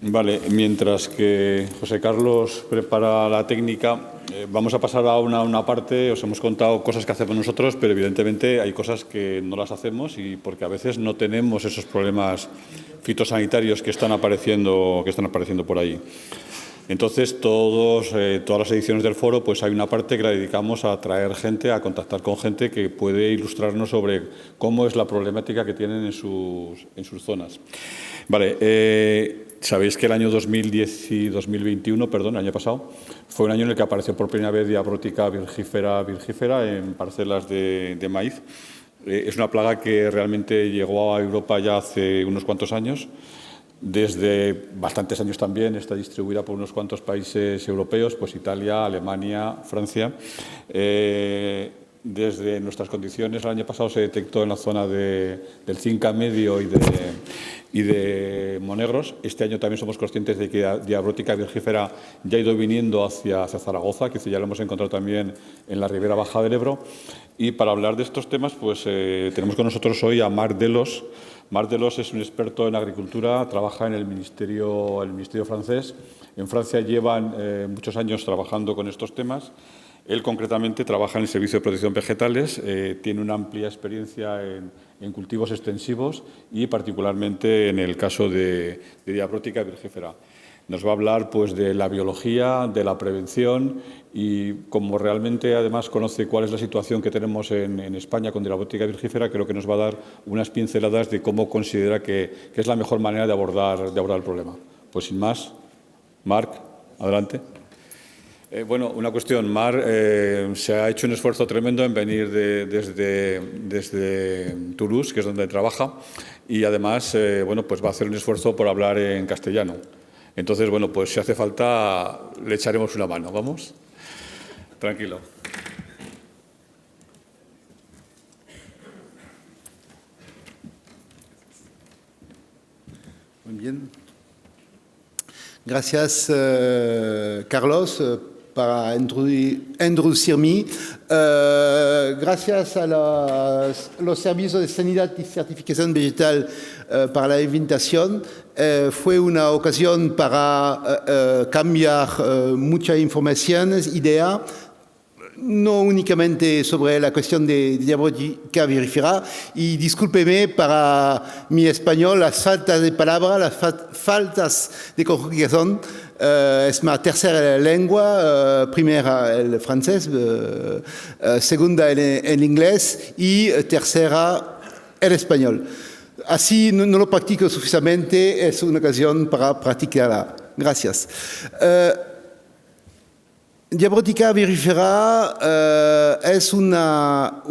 Vale, mientras que José Carlos prepara la técnica, vamos a pasar a una parte. Os hemos contado cosas que hacemos nosotros, pero evidentemente hay cosas que no las hacemos y porque a veces no tenemos esos problemas fitosanitarios que están apareciendo por ahí. Entonces, todas las ediciones del foro, pues hay una parte que la dedicamos a traer gente, a contactar con gente que puede ilustrarnos sobre cómo es la problemática que tienen en sus zonas. Vale, sabéis que el año 2010 y 2021, perdón, el año pasado, fue un año en el que apareció por primera vez Diabrótica virgífera en parcelas de maíz. Es una plaga que realmente llegó a Europa ya hace unos cuantos años. Desde bastantes años también está distribuida por unos cuantos países europeos, pues Italia, Alemania, Francia. Desde nuestras condiciones, el año pasado se detectó en la zona del Cinca Medio y de Monegros. Este año también somos conscientes de que Diabrótica virgífera ya ha ido viniendo hacia Zaragoza, que ya lo hemos encontrado también en la Ribera Baja del Ebro. Y para hablar de estos temas, pues tenemos con nosotros hoy a Marc Delos. Marc Delos es un experto en agricultura, trabaja en el ministerio francés. En Francia llevan muchos años trabajando con estos temas. Él concretamente trabaja en el Servicio de Protección Vegetales, tiene una amplia experiencia en cultivos extensivos y particularmente en el caso de Diabrótica virgífera. Nos va a hablar pues, de la biología, de la prevención y como realmente además conoce cuál es la situación que tenemos en España con Diabrótica virgífera, creo que nos va a dar unas pinceladas de cómo considera que es la mejor manera de abordar el problema. Pues sin más, Marc, adelante. Bueno, una cuestión. Marc se ha hecho un esfuerzo tremendo en venir desde Toulouse, que es donde trabaja, y además bueno, pues va a hacer un esfuerzo por hablar en castellano. Entonces, bueno, pues si hace falta le echaremos una mano. ¿Vamos? Tranquilo. Muy bien. Gracias, Carlos, para introducirme. Gracias a los servicios de sanidad y certificación vegetal para la invitación. Fue una ocasión para cambiar muchas informaciones, ideas, no únicamente sobre la cuestión de Diabrótica virgífera, y discúlpeme para mi español, las faltas de palabras, las faltas de conjugación. Es mi tercera lengua, primera el francés, segunda el inglés y tercera el español. Así no lo practico suficientemente, es una ocasión para practicarla. Gracias. Diabrótica virgífera es una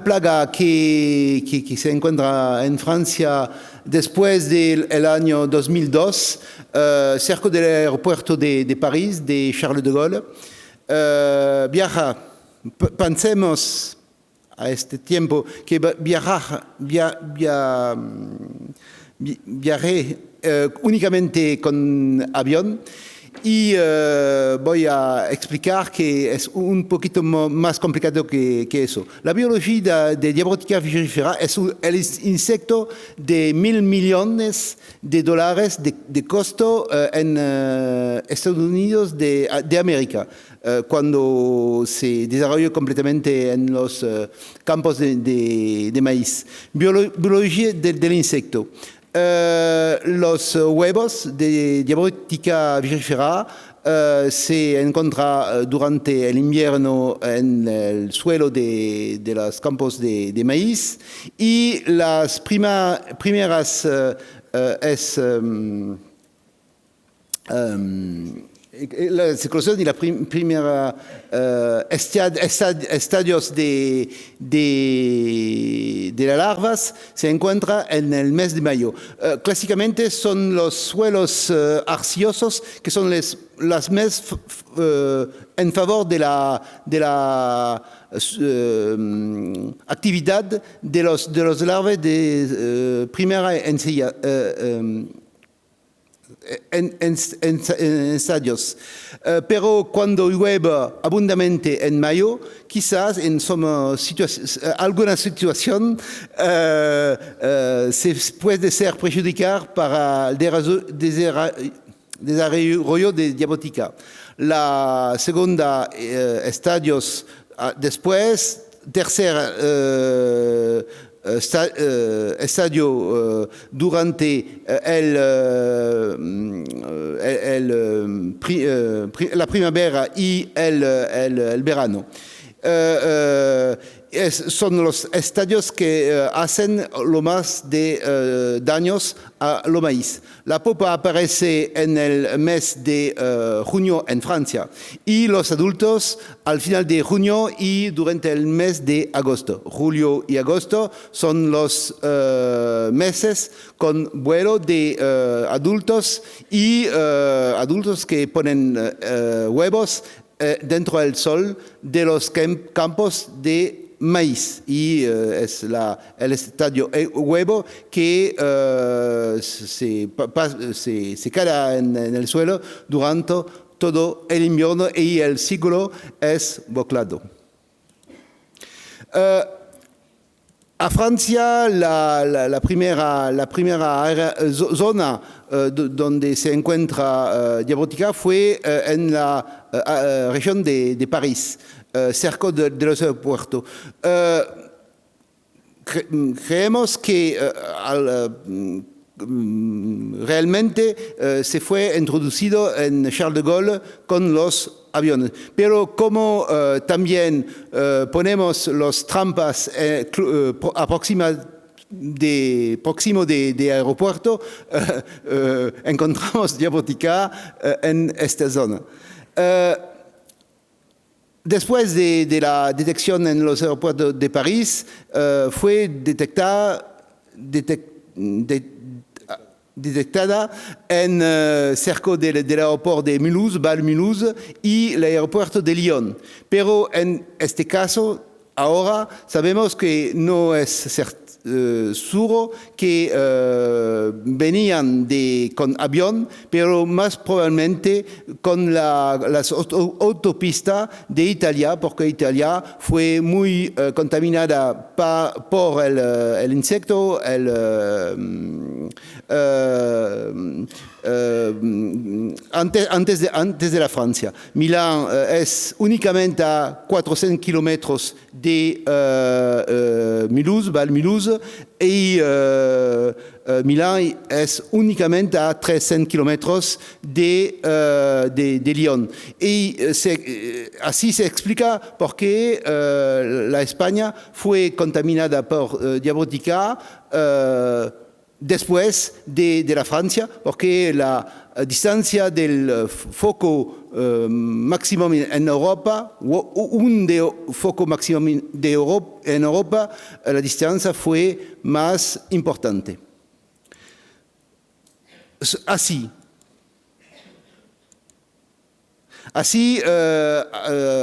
plaga que se encuentra en Francia después del año 2002, cerca del aeropuerto de París, de Charles de Gaulle. Pensemos a este tiempo que viajé únicamente con avión y voy a explicar que es un poquito más complicado que eso. La biología de Diabrótica virgífera es el insecto de $1.000 millones de costo en Estados Unidos de América, cuando se desarrolló completamente en los campos de maíz. Biología del insecto. Los huevos de Diabrótica virgífera se encuentran durante el invierno en el suelo de los campos de maíz y las primeras la eclosión y la primera estadios de las larvas se encuentra en el mes de mayo. Clásicamente son los suelos arcillosos que son las meses en favor de la actividad de los larvas de primera en estadios. Pero cuando llueve abundantemente en mayo, quizás en alguna situación se puede ser perjudicial para el desarrollo de diabética. La segunda estadios después, tercer estadio durante la primavera y el verano. Son los estadios que hacen lo más de daños a los maíz. La popa aparece en el mes de junio en Francia y los adultos al final de junio y durante el mes de agosto. Julio y agosto son los meses con vuelo de adultos y adultos que ponen huevos dentro del sol de los campos de maíz y es el estadio huevo que se queda en el suelo durante todo el invierno y el ciclo es boclado. A Francia, la primera zona donde se encuentra diabética fue en la región de París, cerca de los aeropuertos. Creemos que realmente se fue introducido en Charles de Gaulle con los aviones. Pero como también ponemos las trampas próximo de aeropuerto, encontramos diabética en esta zona. Después de la detección en los aeropuertos de París, fue detectada cerca del aeropuerto de Mulhouse, Val-Mulhouse y el aeropuerto de Lyon. Pero en este caso, ahora sabemos que no es seguro que venían con avión, pero más probablemente con las autopistas de Italia, porque Italia fue muy contaminada por el insecto, antes de la Francia. Milán es únicamente a 400 kilómetros de Mulhouse, Val-Mulhouse, y Milán es únicamente a 300 kilómetros de Lyon. Y así se explica por qué la España fue contaminada por diabética después de la Francia, porque la distancia del foco máximo en Europa, foco máximo en Europa, la distancia fue más importante. Así,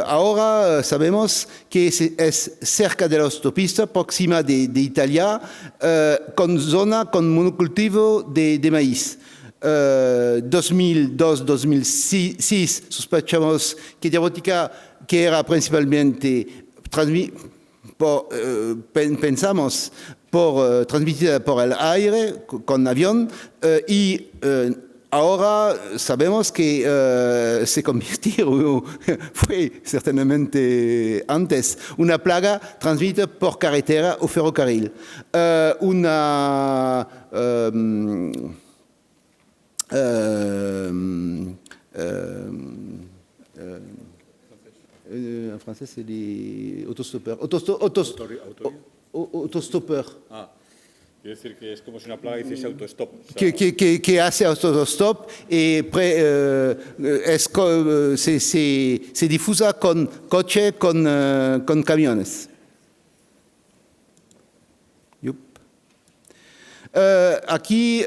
ahora sabemos que es cerca de la autopista, próxima de Italia, con zona con monocultivo de maíz. 2002-2006 sospechamos que diabética, que era principalmente transmitida por el aire, con avión, y ahora sabemos que se convirtió, fue certamente antes, una plaga transmitida por carretera o ferrocarril. En francés, c'est les autostoppeurs. Autostoppeurs. Ah, quiere decir que es como si una plaga hiciese autostop. O sea, que hace autostop y se difusa con coche, con camiones. Aquí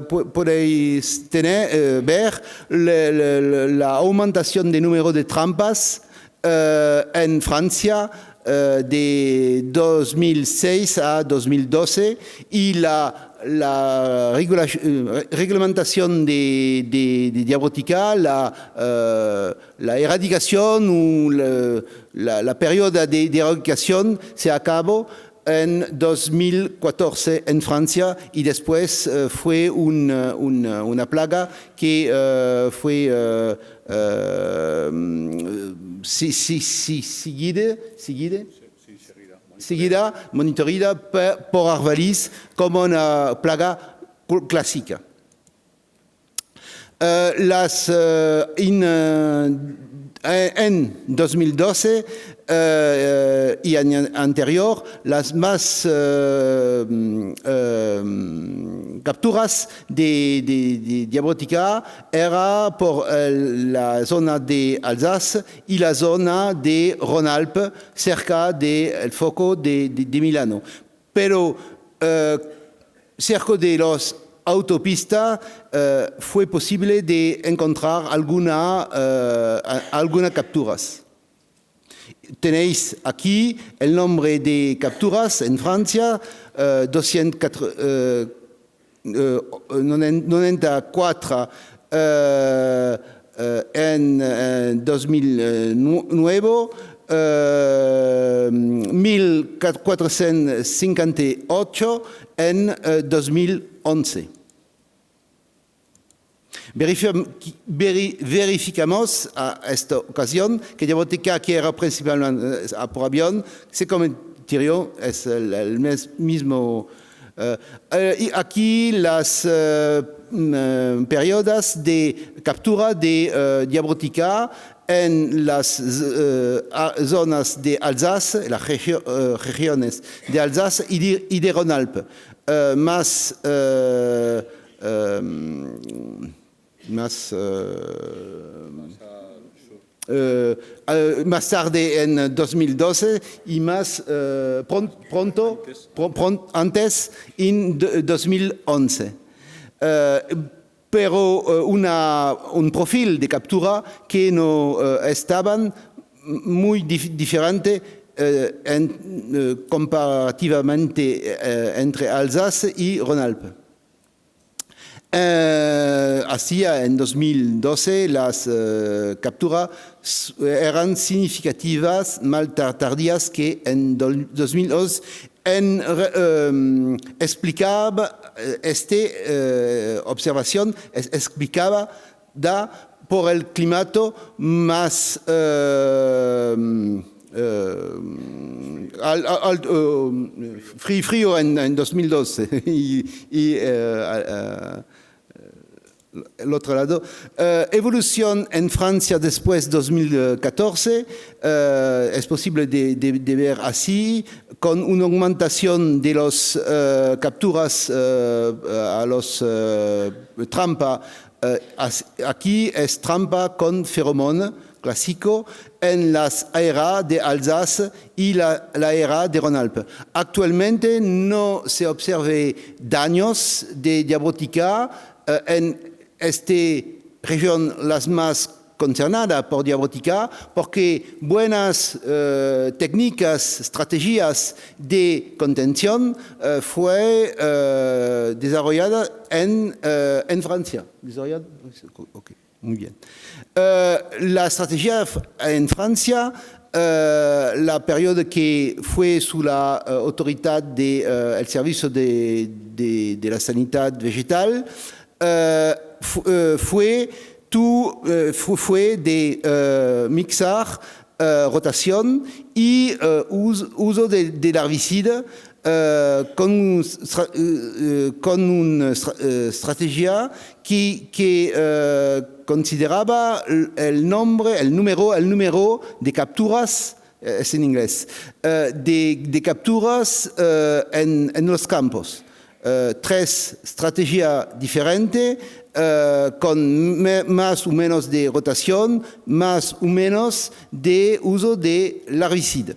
podéis ver la aumentación de número de trampas en Francia de 2006 a 2012 y la reglamentación de Diabrotica, la erradicación o la periodo de erradicación se acabó en 2014 en Francia y después fue una plaga que fue seguida, monitoreada por Arvalis como una plaga clásica. En 2012 y año anterior, las más capturas de Diabrotica era por la zona de Alsace y la zona de Rhône-Alpes, cerca del foco de Milano. Pero cerca de los autopistas fue posible de encontrar algunas capturas. Tenéis aquí el nombre de capturas en Francia, 294 en 2009, 1458 en 2011. Verificamos a esta ocasión que Diabrotica, que era principalmente por avión, se convirtió, es el mismo. Y aquí las periodos de captura de Diabrotica en las zonas de Alsace, las regiones de Alsace y de Rhône-Alpes. Más tarde en 2012 y más pronto antes en 2011. Pero un perfil de captura que no estaban muy diferente comparativamente entre Alsace y Rhône-Alpes. Así, en 2012 las capturas eran significativas, más tardías que en 2011. Explicaba esta observación, explicaba por el clima más frío en 2012 y el otro lado. Evolución en Francia después de 2014 es posible de ver así, con una aumentación de las capturas a los trampa. Aquí es trampa con feromón clásico en las ARA de Alsace y la ARA de Rhône-Alpes. Actualmente no se observan daños de Diabrotica en esta región, las más concernadas por Diabrotica, porque buenas técnicas, estrategias de contención fue desarrollada en Francia. Okay, muy bien. La estrategia en Francia, la periodo que fue sous la autoridad del Servicio de la Sanidad Vegetal, fue de mixar rotación y uso de herbicida con una estrategia que consideraba el número de capturas, es en inglés, de capturas en los campos. Tres estrategias diferentes, con más o menos de rotación, más o menos de uso de herbicida.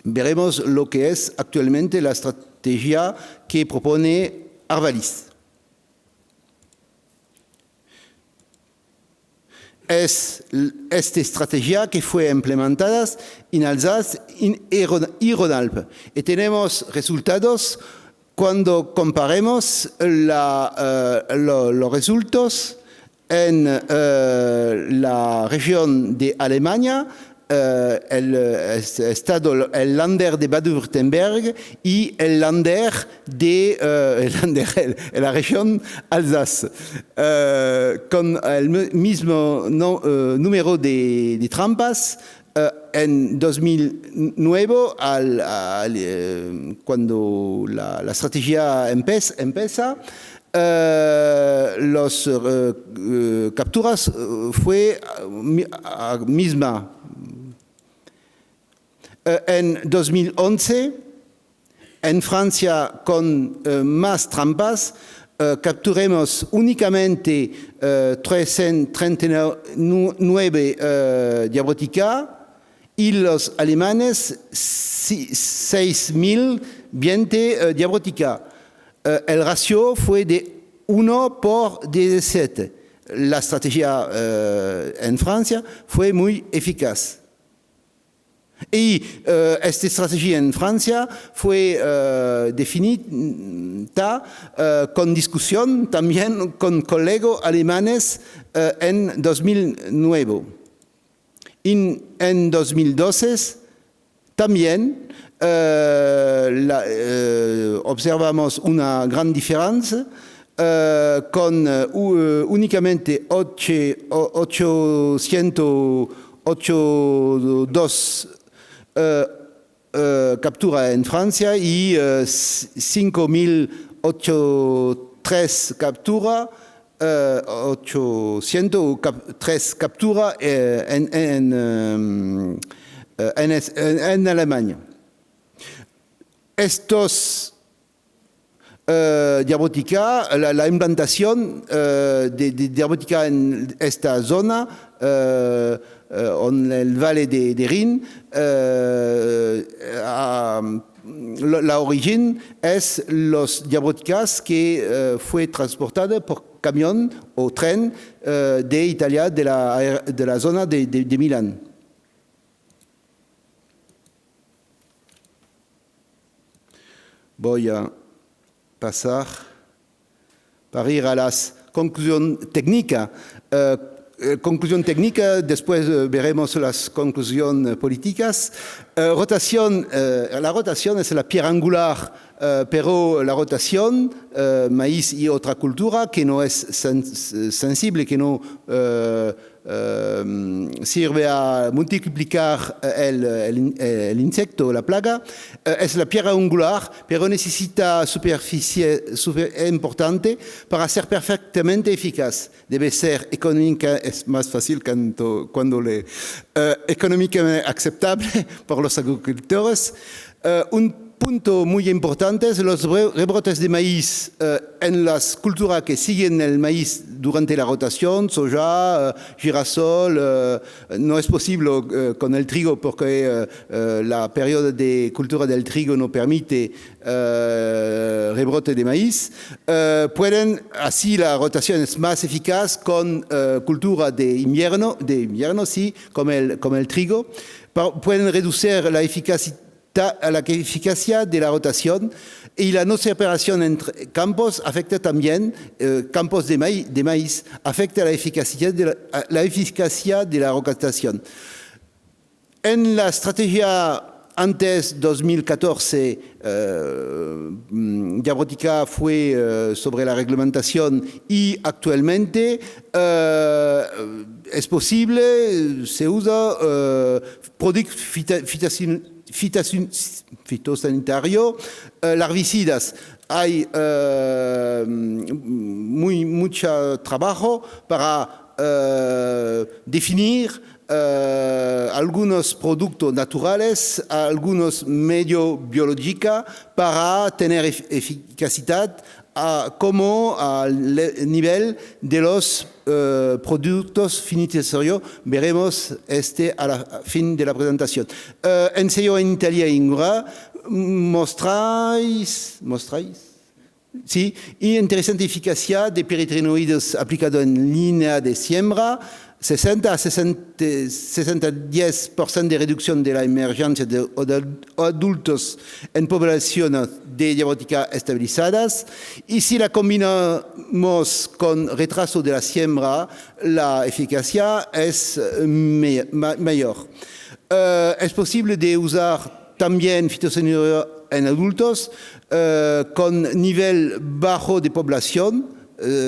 Veremos lo que es actualmente la estrategia que propone Arvalis. es esta estrategia que fue implementada en Alsace y Rhône-Alpes. Y tenemos resultados cuando comparemos los resultados en la región de Alemania, el Länder de Baden-Württemberg y el Länder de la región Alsace, con el mismo número de trampas. En 2009, cuando la estrategia empieza, las capturas fue misma. En 2011, en Francia, con más trampas, capturamos únicamente 339 diabrótica y los alemanes 6.020 diabrótica. El ratio fue de 1 por 17. La estrategia en Francia fue muy eficaz. Y esta estrategia en Francia fue definida con discusión también con colegas alemanes en 2009. En 2012 también observamos una gran diferencia con únicamente 802 capturas en Francia y 5.083 capturas, 803 capturas en Alemania. Estos diabrótica, la implantación de diabrótica en esta zona, en el valle de Rin, la origen es los diabróticas que fue transportada por camión o tren de Italia, de la zona de Milán. Voy a pasar para ir a las conclusiones técnicas. Conclusión técnica, después veremos las conclusiones políticas. La rotación es la piedra angular, pero la rotación, maíz y otra cultura que no es sensible, que no sirve a multiplicar el insecto, la plaga, es la piedra angular, pero necesita superficie importante para ser perfectamente eficaz. Debe ser económica, es más fácil cuando económicamente aceptable por los agricultores. Un punto muy importante es los rebrotes de maíz en las culturas que siguen el maíz durante la rotación, soja, girasol. No es posible con el trigo porque la periodo de cultura del trigo no permite rebrote de maíz. Así la rotación es más eficaz con cultura de invierno, sí, como el trigo. Pueden reducir la eficacia de la rotación y la no separación entre campos afecta también campos de maíz, afecta la eficacia de la rotación. En la estrategia antes 2014, diabrótica fue sobre la reglamentación y actualmente es posible, se usa productos fitosanitario, herbicidas. Hay mucho trabajo para definir algunos productos naturales, algunos medios biológicos para tener eficacidad como al nivel de los productos fitosanitarios. Veremos a la fin de la presentación. Enseño en Italia y en Inglaterra, mostráis sí, y interesante eficacia de peritrinoides aplicado en línea de siembra, 60 a 10% de reducción de la emergencia de adultos en poblaciones de diabética estabilizadas. Y si la combinamos con retraso de la siembra, la eficacia es mayor. Es posible de usar también fitosanitario en adultos con nivel bajo de población.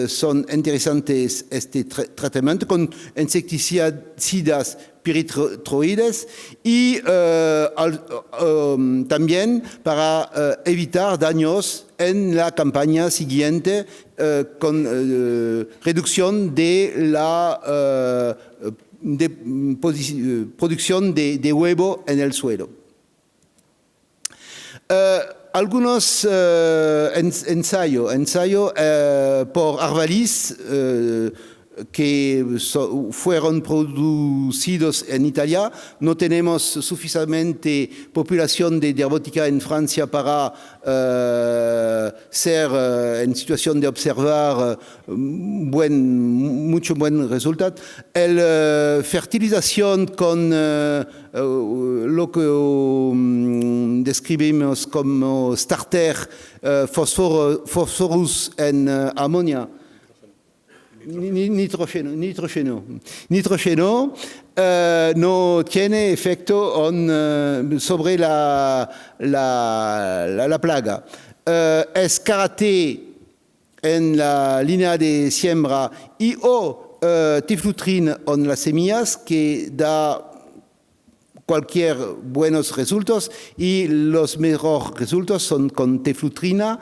Son interesantes este tratamiento con insecticidas piritroides y también para evitar daños en la campaña siguiente con reducción de la producción de huevo en el suelo. Algunos ensayos por Arvalis que fueron producidos en Italia. No tenemos suficientemente población de diabética en Francia para ser en situación de observar mucho buen resultado. La fertilización con lo que describimos como starter, fósforos en amonia, nitrógeno no tiene efecto sobre la plaga. Es karate en la línea de siembra y tiflutrin en las semillas que da cualquier buenos resultados, y los mejores resultados son con tiflutrina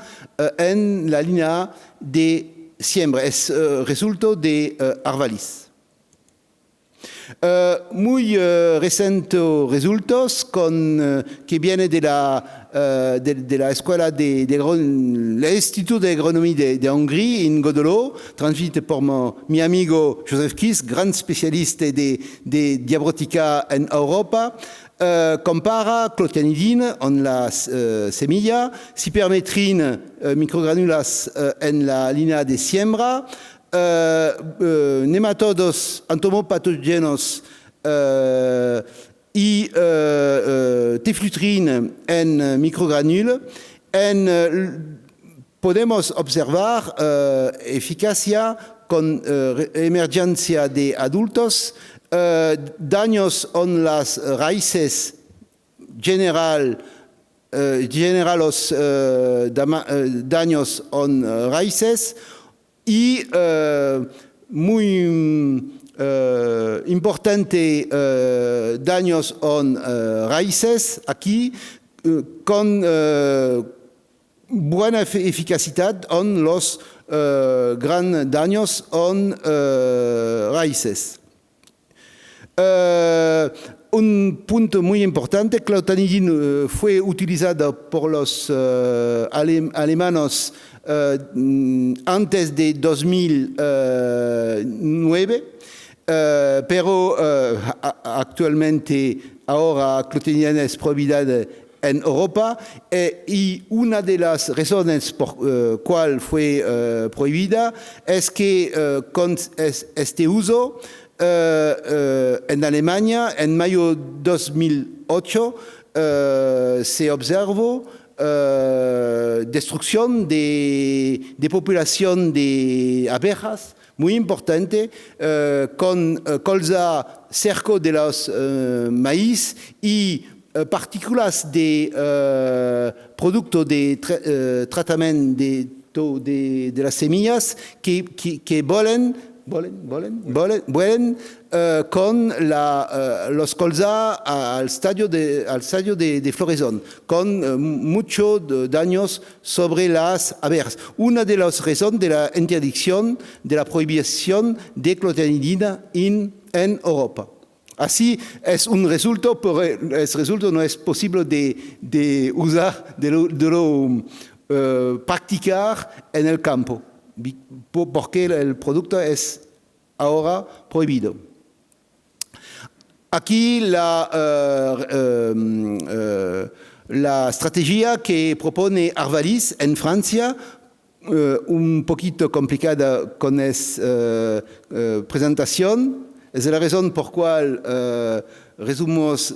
en la línea de siembra. Es resultado de Arvalis. Muy recientes resultados que viene de la escuela del Instituto de Agronomía de Hungría en Godolo, transmite por mi amigo Joseph Kiss, gran especialista de diabética en Europa. Compara clotianidina en las semillas, cipermetrin microgranulas en la línea de siembra, nematodos entomopatógenos y tiflutrin en microgranul. Podemos observar eficacia con emergencia de adultos, daños en las raíces generales, daños en raíces y muy importante daños en raíces aquí con buena eficacia en los grandes daños en raíces. Un punto muy importante, clotanidina fue utilizado por los alemanes antes de 2009, pero actualmente ahora clotanidina es prohibida en Europa, y una de las razones por cual fue prohibida es que con este uso en Alemania, en mayo de 2008, se observó destrucción de población de abejas muy importante, con colza cerca de los maíz y partículas de producto de tratamiento de las semillas que vuelan con los colza al estadio de floración, con muchos daños sobre las abejas. Una de las razones de la interdicción, de la prohibición de clotanidina en Europa. Así es un resultado, pero ese resultado no es posible de usar, de practicar en el campo, porque el producto es ahora prohibido. Aquí la estrategia que propone Arvalis en Francia, un poquito complicada con esta presentación, Es la razón por cual resumimos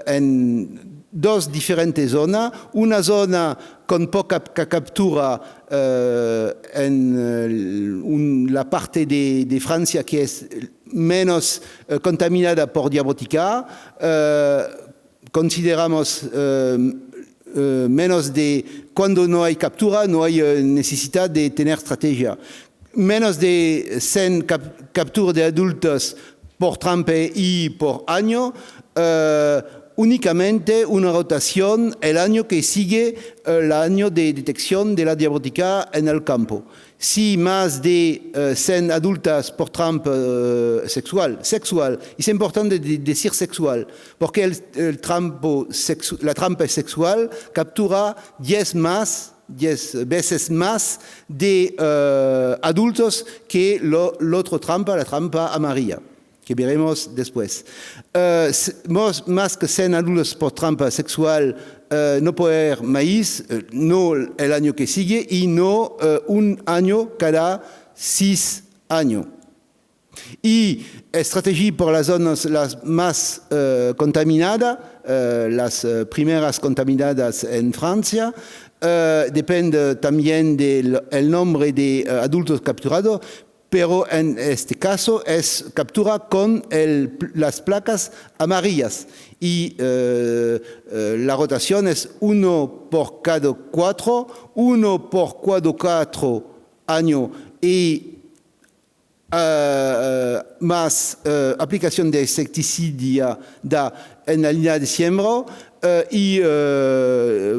en dos diferentes zonas. Una zona con poca captura en la parte de Francia que es menos contaminada por Diabrotica. Consideramos menos de cuando no hay captura, no hay necesidad de tener estrategia. Menos de 100 capturas de adultos por trampe y por año, únicamente una rotación el año que sigue el año de detección de la Diabrotica en el campo. Si más de 100 adultas por trampa sexual, es importante decir sexual, porque la trampa sexual captura 10 veces más de adultos que la otra trampa, la trampa amarilla, que veremos después. Más que 100 adultos por trampa sexual, no puede haber maíz, no el año que sigue y no un año cada 6 años. Y estrategia por las zonas las más contaminadas, las primeras contaminadas en Francia, depende también del nombre de adultos capturados, pero en este caso es captura con las placas amarillas y la rotación es 1 por cada 4, 1 por cada 4 años y más aplicación de insecticida en la línea de siembra y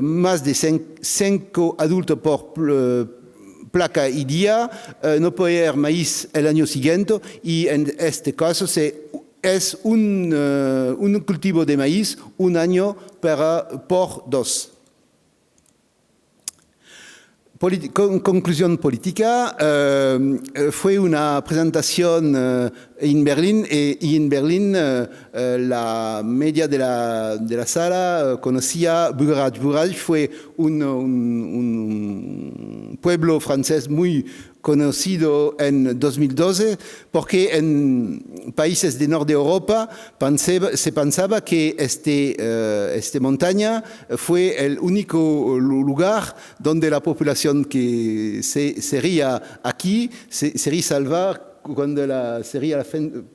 más de 5 adultos por placa y día, no puede haber maíz el año siguiente y en este caso es un cultivo de maíz un año por 2. Conclusión política, fue una presentación en Berlín y en Berlín la media de la sala conocía Bugarach. Bugarach fue un pueblo francés muy conocido en 2012 porque en países de norte de Europa se pensaba que esta montaña fue el único lugar donde la población que sería aquí sería salva cuando sería la fin.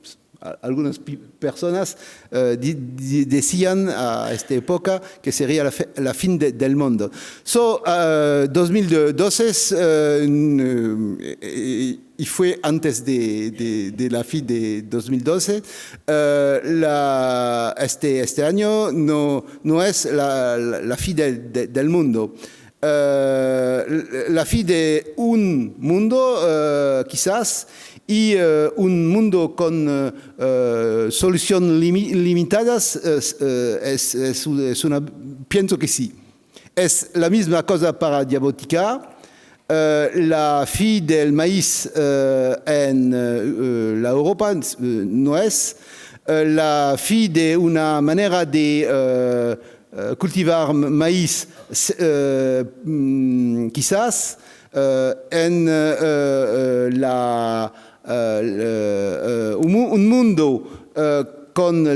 Algunas personas decían a esta época que sería la fin del mundo. 2012 y fue antes de la fin de 2012. Este año no es la fin del mundo. La fin de un mundo quizás y un mundo con soluciones limitadas pienso que sí. Es la misma cosa para Diabrotica. La fin del maíz en la Europa no es. La fin de una manera de cultivar maíz quizás en un mundo con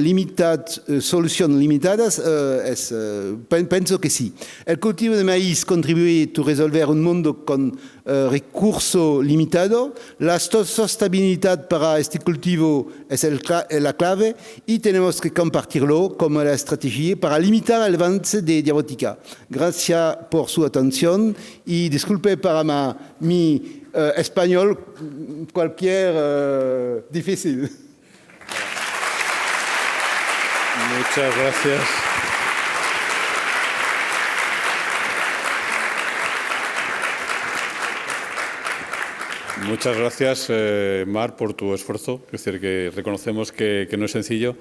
soluciones limitadas, pienso que sí. El cultivo de maíz contribuye a resolver un mundo con recurso limitado. La sostenibilidad para este cultivo es la clave y tenemos que compartirlo como la estrategia para limitar el avance de Diabrotica. Gracias por su atención y disculpe para mi español cualquier difícil. Muchas gracias. Muchas gracias, Mar, por tu esfuerzo. Es decir, que reconocemos que no es sencillo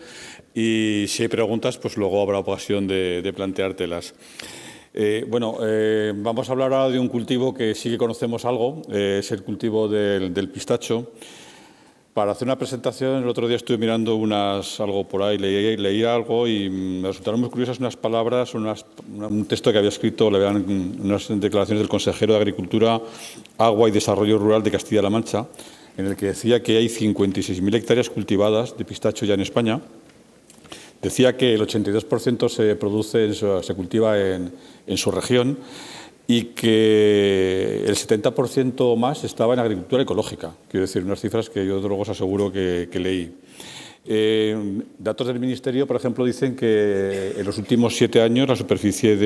y si hay preguntas, pues luego habrá ocasión de planteártelas. Vamos a hablar ahora de un cultivo que sí que conocemos algo, es el cultivo del pistacho. Para hacer una presentación, el otro día estuve mirando algo por ahí, leí algo y me resultaron muy curiosas unas palabras, un texto que había escrito, unas declaraciones del consejero de Agricultura, Agua y Desarrollo Rural de Castilla-La Mancha, en el que decía que hay 56.000 hectáreas cultivadas de pistacho ya en España. Decía que el 82% se cultiva en su región y que el 70% más estaba en agricultura ecológica. Quiero decir, unas cifras que yo luego os aseguro que leí. Datos del Ministerio, por ejemplo, dicen que en los últimos 7 años la superficie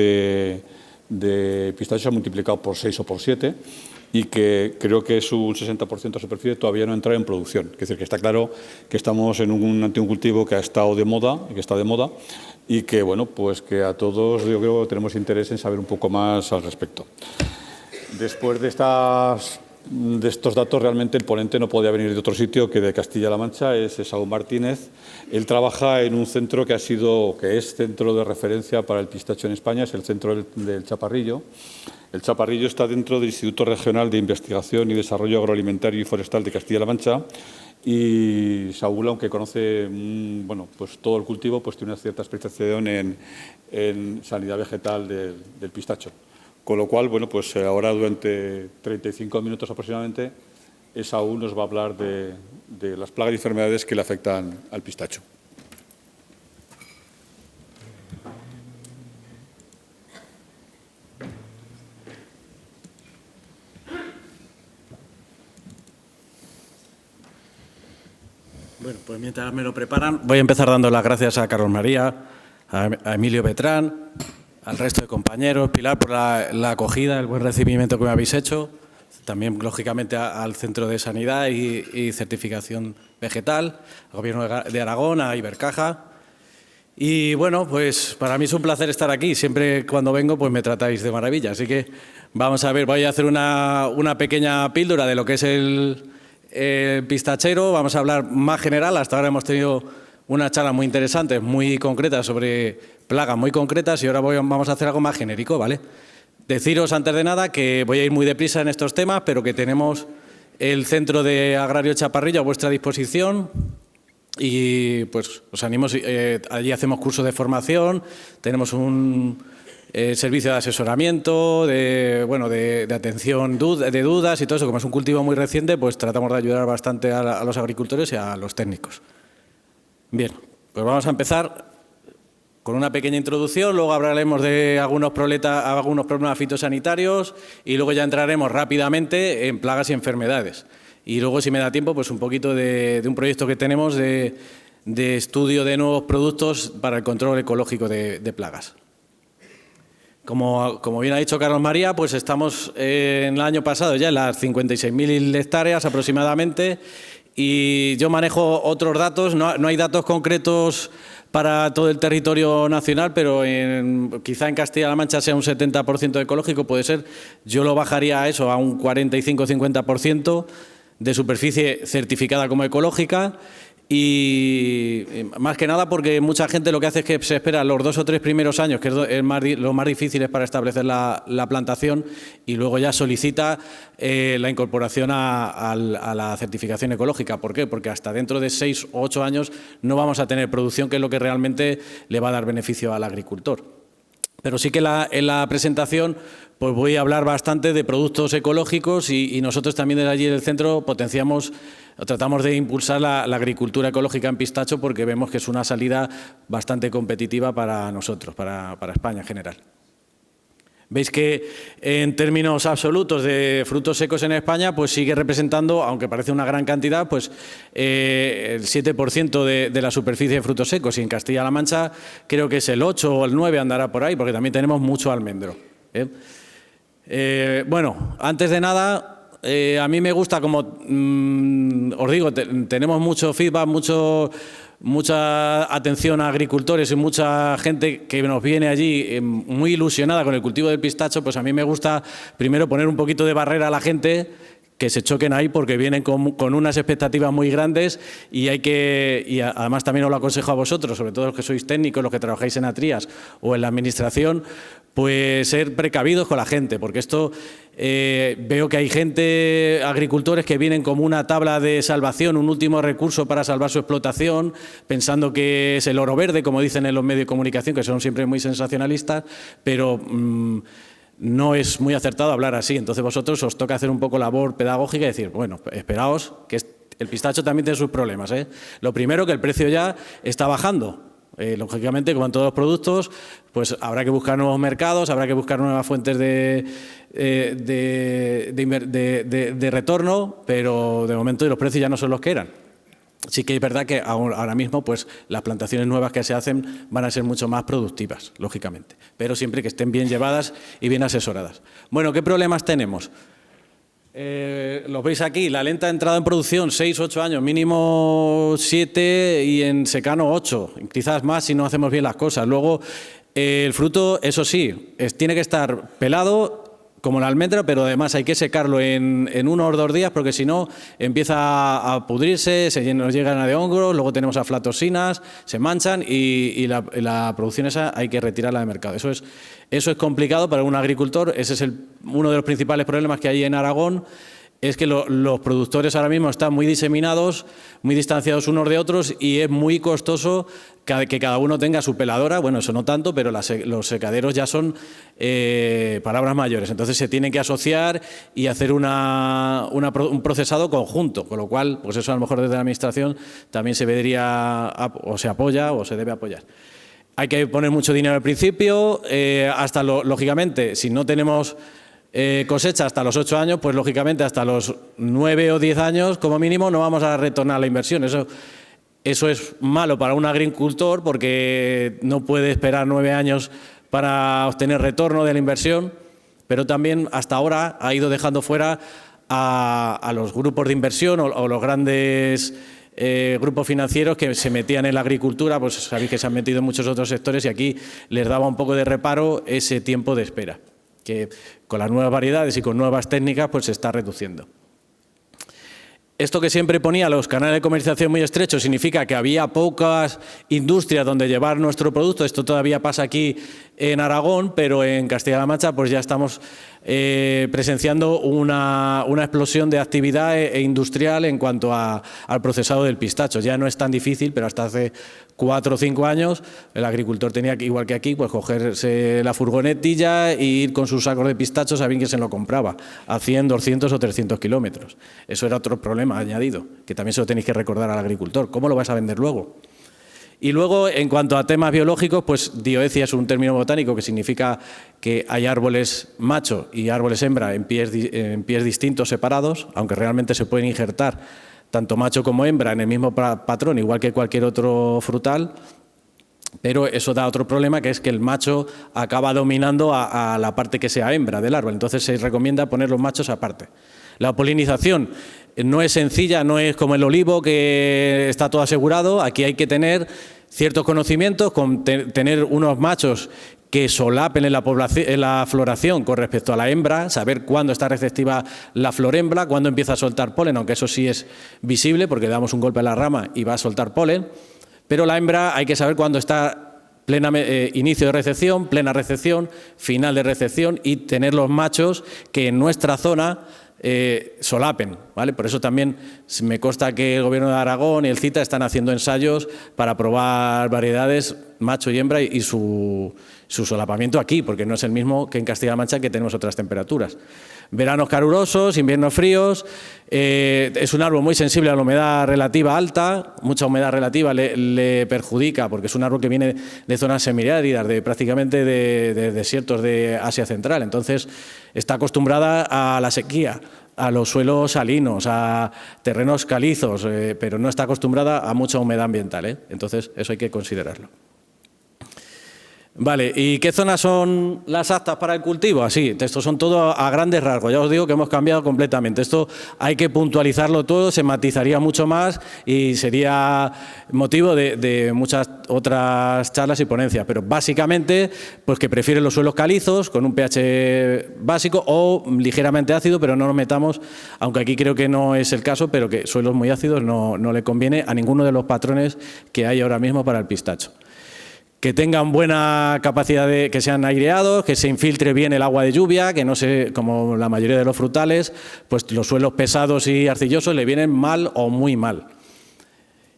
de pistacho se ha multiplicado por 6 o por 7 y que creo que es un 60% de superficie todavía no ha entrado en producción. Es decir, que está claro que estamos ante un cultivo que ha estado de moda, que está de moda y que, bueno, pues que a todos yo creo que tenemos interés en saber un poco más al respecto. Después de estos datos, realmente el ponente no podía venir de otro sitio que de Castilla-La Mancha, es Esaú Martínez. Él trabaja en un centro que es centro de referencia para el pistacho en España, es el centro del Chaparrillo. El Chaparrillo está dentro del Instituto Regional de Investigación y Desarrollo Agroalimentario y Forestal de Castilla-La Mancha. Y Saúl, aunque conoce bueno, pues todo el cultivo, pues tiene una cierta especialización en sanidad vegetal del pistacho. Con lo cual, bueno, pues ahora durante 35 minutos aproximadamente, Esaú nos va a hablar de las plagas y enfermedades que le afectan al pistacho. Bueno, pues mientras me lo preparan, voy a empezar dando las gracias a Carlos María, a Emilio Betrán, al resto de compañeros, Pilar, por la acogida, el buen recibimiento que me habéis hecho, también, lógicamente, al Centro de Sanidad y Certificación Vegetal, al Gobierno de Aragón, a Ibercaja. Y, bueno, pues para mí es un placer estar aquí. Siempre cuando vengo, pues me tratáis de maravilla. Así que vamos a ver, voy a hacer una pequeña píldora de lo que es el pistachero. Vamos a hablar más general. Hasta ahora hemos tenido una charla muy interesante, muy concreta, sobre plagas muy concretas, y ahora vamos a hacer algo más genérico, ¿vale? Deciros antes de nada que voy a ir muy deprisa en estos temas, pero que tenemos el Centro de Agrario Chaparrillo a vuestra disposición y pues os animo, allí hacemos cursos de formación, tenemos un servicio de asesoramiento, de atención de dudas y todo eso. Como es un cultivo muy reciente, pues tratamos de ayudar bastante a los agricultores y a los técnicos. Bien, pues vamos a empezar con una pequeña introducción, luego hablaremos de algunos problemas fitosanitarios y luego ya entraremos rápidamente en plagas y enfermedades. Y luego, si me da tiempo, pues un poquito de un proyecto que tenemos de estudio de nuevos productos para el control ecológico de plagas. Como bien ha dicho Carlos María, pues estamos en el año pasado ya en las 56.000 hectáreas aproximadamente, y yo manejo otros datos, no hay datos concretos para todo el territorio nacional, pero quizá en Castilla-La Mancha sea un 70% ecológico, puede ser. Yo lo bajaría a eso, a un 45-50% de superficie certificada como ecológica, y más que nada porque mucha gente lo que hace es que se espera los 2 o 3 primeros años, que es lo más difícil para establecer la plantación, y luego ya solicita la incorporación a la certificación ecológica. ¿Por qué? Porque hasta dentro de 6 o 8 años no vamos a tener producción, que es lo que realmente le va a dar beneficio al agricultor. Pero sí que en la presentación pues voy a hablar bastante de productos ecológicos, y nosotros también desde allí del centro tratamos de impulsar la agricultura ecológica en pistacho, porque vemos que es una salida bastante competitiva para nosotros, para España en general. Veis que en términos absolutos de frutos secos en España, pues sigue representando, aunque parece una gran cantidad, pues el 7% de la superficie de frutos secos, y en Castilla-La Mancha creo que es el 8 o el 9, andará por ahí, porque también tenemos mucho almendro. Bueno, antes de nada, a mí me gusta, como os digo, tenemos mucho feedback, mucha atención a agricultores y mucha gente que nos viene allí muy ilusionada con el cultivo del pistacho. Pues a mí me gusta primero poner un poquito de barrera a la gente, que se choquen ahí, porque vienen con unas expectativas muy grandes, y además también os lo aconsejo a vosotros, sobre todo los que sois técnicos, los que trabajáis en ATRIAS o en la administración, pues ser precavidos con la gente, porque esto veo que hay agricultores que vienen como una tabla de salvación, un último recurso para salvar su explotación, pensando que es el oro verde, como dicen en los medios de comunicación, que son siempre muy sensacionalistas, pero no es muy acertado hablar así. Entonces vosotros os toca hacer un poco labor pedagógica y decir, bueno, esperaos, que el pistacho también tiene sus problemas, ¿eh? Lo primero, que el precio ya está bajando. Lógicamente, como en todos los productos, pues habrá que buscar nuevos mercados, habrá que buscar nuevas fuentes de retorno, pero de momento los precios ya no son los que eran. Sí que es verdad que ahora mismo pues, las plantaciones nuevas que se hacen van a ser mucho más productivas, lógicamente, pero siempre que estén bien llevadas y bien asesoradas. Bueno, ¿qué problemas tenemos? Los veis aquí, la lenta entrada en producción, 6, 8 años, mínimo 7 y en secano 8, quizás más si no hacemos bien las cosas. Luego, el fruto, eso sí, tiene que estar pelado como la almendra, pero además hay que secarlo en 1 o 2 días porque si no empieza a pudrirse, nos llegan de hongos, luego tenemos aflatoxinas, se manchan y la producción esa hay que retirarla del mercado. Eso es complicado para un agricultor, ese es uno de los principales problemas que hay en Aragón, es que los productores ahora mismo están muy diseminados, muy distanciados unos de otros y es muy costoso que cada uno tenga su peladora. Bueno, eso no tanto, pero los secaderos ya son palabras mayores. Entonces se tienen que asociar y hacer un procesado conjunto, con lo cual, pues eso a lo mejor desde la Administración también se debería o se apoya o se debe apoyar. Hay que poner mucho dinero al principio, lógicamente, si no tenemos cosecha hasta los 8 años, pues lógicamente hasta los 9 o 10 años, como mínimo, no vamos a retornar la inversión. Eso es malo para un agricultor porque no puede esperar 9 años para obtener retorno de la inversión, pero también hasta ahora ha ido dejando fuera a los grupos de inversión o los grandes grupos financieros que se metían en la agricultura, pues sabéis que se han metido en muchos otros sectores y aquí les daba un poco de reparo ese tiempo de espera, que con las nuevas variedades y con nuevas técnicas pues se está reduciendo. Esto que siempre ponía los canales de comercialización muy estrechos significa que había pocas industrias donde llevar nuestro producto. Esto todavía pasa aquí en Aragón, pero en Castilla-La Mancha pues ya estamos presenciando una explosión de actividad industrial en cuanto al procesado del pistacho. Ya no es tan difícil, pero hasta hace 4 o 5 años el agricultor tenía, igual que aquí, pues cogerse la furgonetilla e ir con sus sacos de pistachos a ver quién se lo compraba, a 100, 200 o 300 kilómetros. Eso era otro problema añadido, que también se lo tenéis que recordar al agricultor. ¿Cómo lo vas a vender luego? Y luego, en cuanto a temas biológicos, pues dioecia es un término botánico que significa que hay árboles macho y árboles hembra en pies distintos, separados, aunque realmente se pueden injertar tanto macho como hembra en el mismo patrón, igual que cualquier otro frutal, pero eso da otro problema, que es que el macho acaba dominando a la parte que sea hembra del árbol, entonces se recomienda poner los machos aparte. La polinización no es sencilla, no es como el olivo que está todo asegurado. Aquí hay que tener ciertos conocimientos, tener unos machos que solapen en la floración con respecto a la hembra, saber cuándo está receptiva la flor hembra, cuándo empieza a soltar polen, aunque eso sí es visible porque damos un golpe a la rama y va a soltar polen, pero la hembra hay que saber cuándo está inicio de recepción, plena recepción, final de recepción y tener los machos que en nuestra zona solapen, ¿vale? Por eso también me consta que el Gobierno de Aragón y el CITA están haciendo ensayos para probar variedades macho y hembra y su solapamiento aquí, porque no es el mismo que en Castilla-La Mancha, que tenemos otras temperaturas. Veranos calurosos, inviernos fríos, es un árbol muy sensible a la humedad relativa alta, mucha humedad relativa le perjudica porque es un árbol que viene de zonas semiáridas, prácticamente de desiertos de Asia Central, entonces está acostumbrada a la sequía, a los suelos salinos, a terrenos calizos, pero no está acostumbrada a mucha humedad ambiental, entonces eso hay que considerarlo. Vale, ¿y qué zonas son las aptas para el cultivo? Así, esto son todo a grandes rasgos, ya os digo que hemos cambiado completamente. Esto hay que puntualizarlo todo, se matizaría mucho más y sería motivo de muchas otras charlas y ponencias, pero básicamente pues que prefieren los suelos calizos con un pH básico o ligeramente ácido, pero no nos metamos, aunque aquí creo que no es el caso, pero que suelos muy ácidos no le conviene a ninguno de los patrones que hay ahora mismo para el pistacho. Que tengan buena capacidad que sean aireados, que se infiltre bien el agua de lluvia, que no se, como la mayoría de los frutales, pues los suelos pesados y arcillosos le vienen mal o muy mal.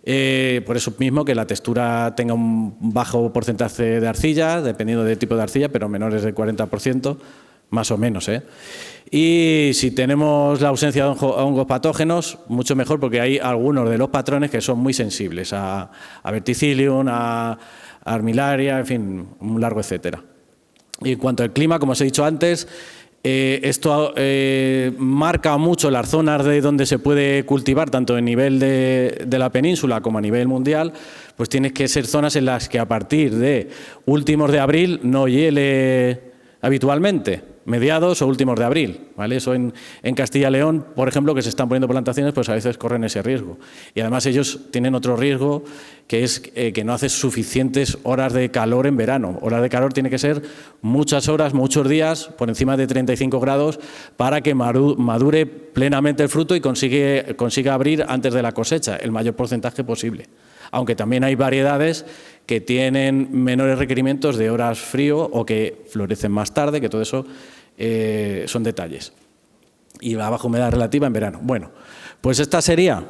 Por eso mismo que la textura tenga un bajo porcentaje de arcilla, dependiendo del tipo de arcilla, pero menores del 40%, más o menos, ¿eh? Y si tenemos la ausencia de hongos patógenos, mucho mejor, porque hay algunos de los patrones que son muy sensibles a Verticillium, a Armillaria, en fin, un largo etcétera. Y en cuanto al clima, como os he dicho antes, esto marca mucho las zonas de donde se puede cultivar, tanto a nivel de la península como a nivel mundial, pues tienen que ser zonas en las que a partir de últimos de abril no hiele habitualmente, mediados o últimos de abril, ¿vale? Eso en Castilla y León, por ejemplo, que se están poniendo plantaciones, pues a veces corren ese riesgo. Y además ellos tienen otro riesgo, que es que no hace suficientes horas de calor en verano. Horas de calor tiene que ser muchas horas, muchos días, por encima de 35 grados, para que madure plenamente el fruto y consiga abrir antes de la cosecha, el mayor porcentaje posible. Aunque también hay variedades que tienen menores requerimientos de horas frío o que florecen más tarde, que todo eso son detalles. Y la baja humedad relativa en verano. Bueno, pues esta sería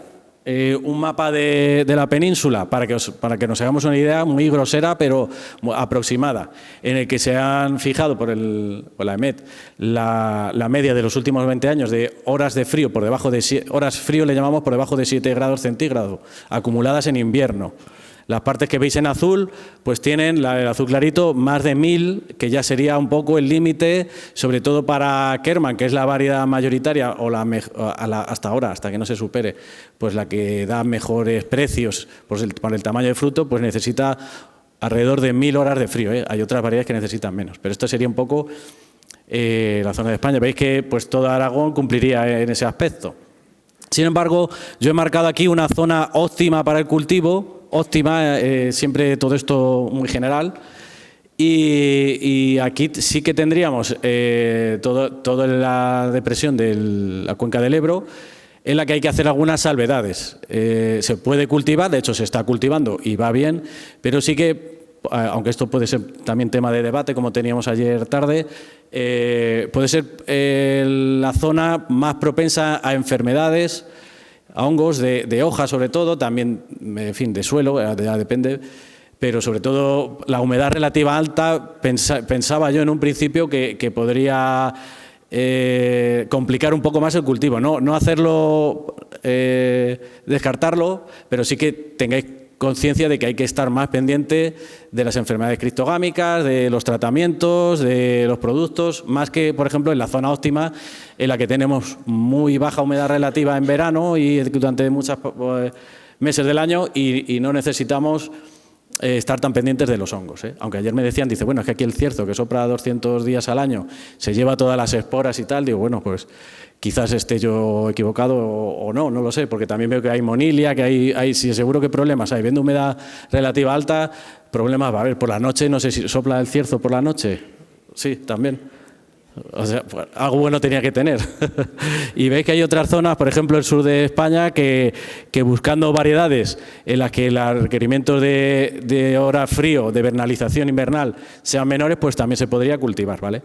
un mapa de la península para que nos hagamos una idea muy grosera pero aproximada, en el que se han fijado por la EMET la media de los últimos 20 años de horas de frío por debajo de horas frío le llamamos por debajo de 7 grados centígrados acumuladas en invierno. Las partes que veis en azul, pues tienen, el azul clarito, más de 1000, que ya sería un poco el límite, sobre todo para Kerman, que es la variedad mayoritaria, o hasta ahora, hasta que no se supere, pues la que da mejores precios por el tamaño del fruto, pues necesita alrededor de 1000 horas de frío, ¿eh? Hay otras variedades que necesitan menos, pero esto sería un poco la zona de España. Veis que pues todo Aragón cumpliría en ese aspecto. Sin embargo, yo he marcado aquí una zona óptima para el cultivo, óptima, siempre todo esto muy general, y aquí sí que tendríamos toda la depresión de la cuenca del Ebro, en la que hay que hacer algunas salvedades. Se puede cultivar, de hecho se está cultivando y va bien, pero sí que, aunque esto puede ser también tema de debate, como teníamos ayer tarde, puede ser la zona más propensa a enfermedades, a hongos de hoja sobre todo, también, en fin, de suelo, ya depende, pero sobre todo la humedad relativa alta, pensaba yo en un principio que podría complicar un poco más el cultivo, no hacerlo, descartarlo, pero sí que tengáis conciencia de que hay que estar más pendiente de las enfermedades criptogámicas, de los tratamientos, de los productos, más que, por ejemplo, en la zona óptima, en la que tenemos muy baja humedad relativa en verano y durante muchos meses del año y no necesitamos estar tan pendientes de los hongos, ¿eh? Aunque ayer me decían, dice, bueno, es que aquí el cierzo, que sopla 200 días al año, se lleva todas las esporas y tal, digo, bueno, pues quizás esté yo equivocado o no lo sé, porque también veo que hay monilia, que hay sí, seguro que problemas hay. Viendo humedad relativa alta, problemas va a haber. Por la noche, no sé si sopla el cierzo por la noche. Sí, también. O sea, pues, algo bueno tenía que tener. Y veis que hay otras zonas, por ejemplo, el sur de España, que buscando variedades en las que los requerimientos de hora frío, de vernalización invernal, sean menores, pues también se podría cultivar, ¿vale?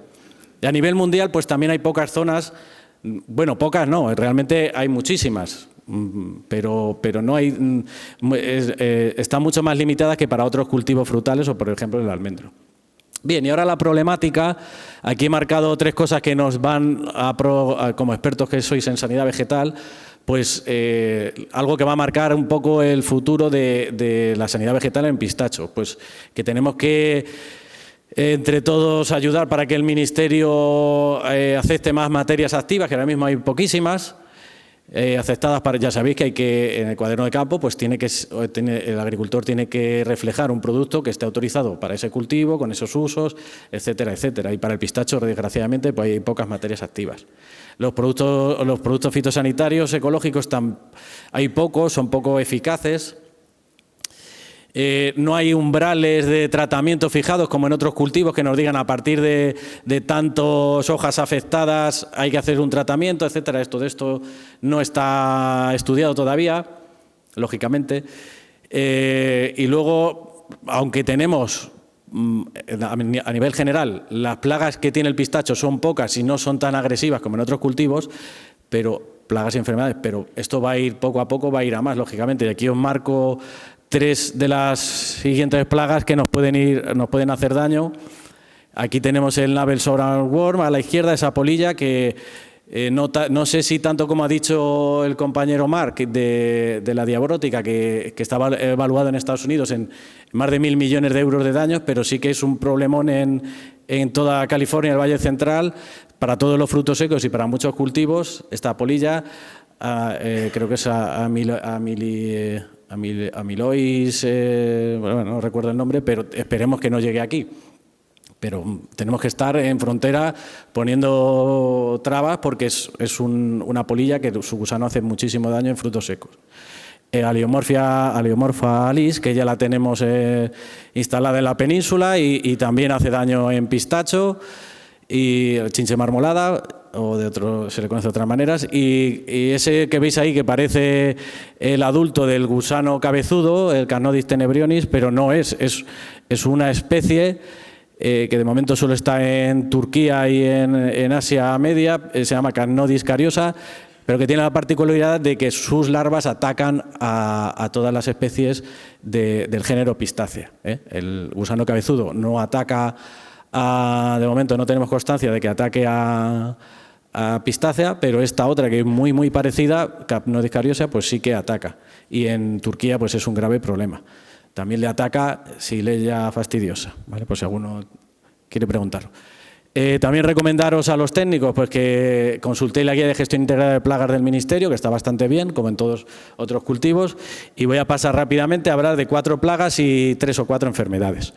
Y a nivel mundial, pues también hay pocas zonas. Bueno, pocas no, realmente hay muchísimas, pero no hay, están mucho más limitadas que para otros cultivos frutales o, por ejemplo, el almendro. Bien, y ahora la problemática. Aquí he marcado 3 cosas que nos van como expertos que sois en sanidad vegetal, pues algo que va a marcar un poco el futuro de la sanidad vegetal en pistacho, pues que tenemos que entre todos ayudar para que el Ministerio acepte más materias activas, que ahora mismo hay poquísimas, aceptadas para, ya sabéis que en el cuaderno de campo pues el agricultor tiene que reflejar un producto que esté autorizado para ese cultivo, con esos usos, etcétera, etcétera. Y para el pistacho, desgraciadamente, pues hay pocas materias activas. Los productos fitosanitarios ecológicos hay pocos, son poco eficaces. No hay umbrales de tratamiento fijados como en otros cultivos que nos digan a partir de tantas hojas afectadas hay que hacer un tratamiento, etcétera. De esto no está estudiado todavía, lógicamente. Y luego, aunque tenemos a nivel general las plagas que tiene el pistacho son pocas y no son tan agresivas como en otros cultivos, pero plagas y enfermedades, pero esto va a ir poco a poco, va a ir a más, lógicamente. Y aquí os marco 3 de las siguientes plagas que nos pueden hacer daño, Aquí tenemos el Navel Worm, a la izquierda esa polilla que no sé si tanto como ha dicho el compañero Marc de la diabrótica, que estaba evaluado en Estados Unidos en más de 1.000 millones de euros de daños, pero sí que es un problemón en toda California, el Valle Central, para todos los frutos secos y para muchos cultivos. Esta polilla, creo que es Amilois, bueno, no recuerdo el nombre, pero esperemos que no llegue aquí. Pero tenemos que estar en frontera poniendo trabas porque es una polilla que su gusano hace muchísimo daño en frutos secos. Aleomorpha alis, que ya la tenemos instalada en la península y también hace daño en pistacho y chinche marmolada, se le conoce de otras maneras, y ese que veis ahí que parece el adulto del gusano cabezudo, el Carnodis tenebrionis, pero no es una especie que de momento solo está en Turquía y en Asia Media, se llama Carnodis cariosa, pero que tiene la particularidad de que sus larvas atacan a todas las especies del género Pistácea. El gusano cabezudo no ataca, de momento no tenemos constancia de que ataque a Pistácea, pero esta otra que es muy muy parecida, Carnodis cariosa, pues sí que ataca. Y en Turquía pues es un grave problema. También le ataca Xylella fastidiosa, ¿vale? Por si alguno quiere preguntarlo. También recomendaros a los técnicos pues que consultéis la guía de gestión integrada de plagas del Ministerio, que está bastante bien, como en todos otros cultivos, y voy a pasar rápidamente a hablar de 4 plagas y 3 o 4 enfermedades.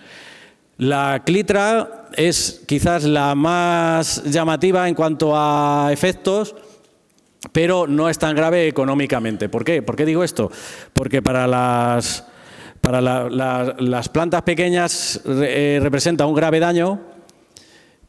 La clitra es quizás la más llamativa en cuanto a efectos, pero no es tan grave económicamente. ¿Por qué? ¿Por qué digo esto? Porque para las plantas pequeñas representa un grave daño,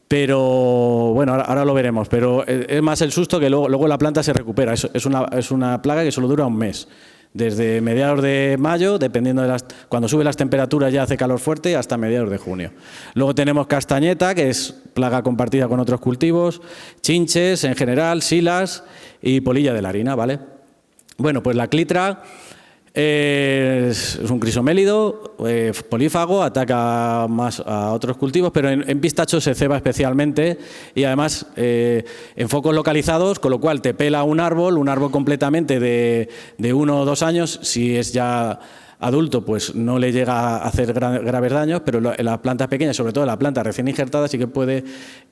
pero bueno, ahora lo veremos, pero es más el susto que luego la planta se recupera. Es una plaga que solo dura un mes, desde mediados de mayo, dependiendo de cuando suben las temperaturas ya hace calor fuerte, hasta mediados de junio. Luego tenemos castañeta, que es plaga compartida con otros cultivos, chinches en general, silas y polilla de la harina, ¿vale? Bueno, pues la clitra es un crisomélido, polífago, ataca más a otros cultivos, pero en pistacho se ceba especialmente y además en focos localizados, con lo cual te pela un árbol completamente de 1 o 2 años. Si es ya adulto, pues no le llega a hacer graves daños, pero en las plantas pequeñas, sobre todo la planta recién injertada, sí que puede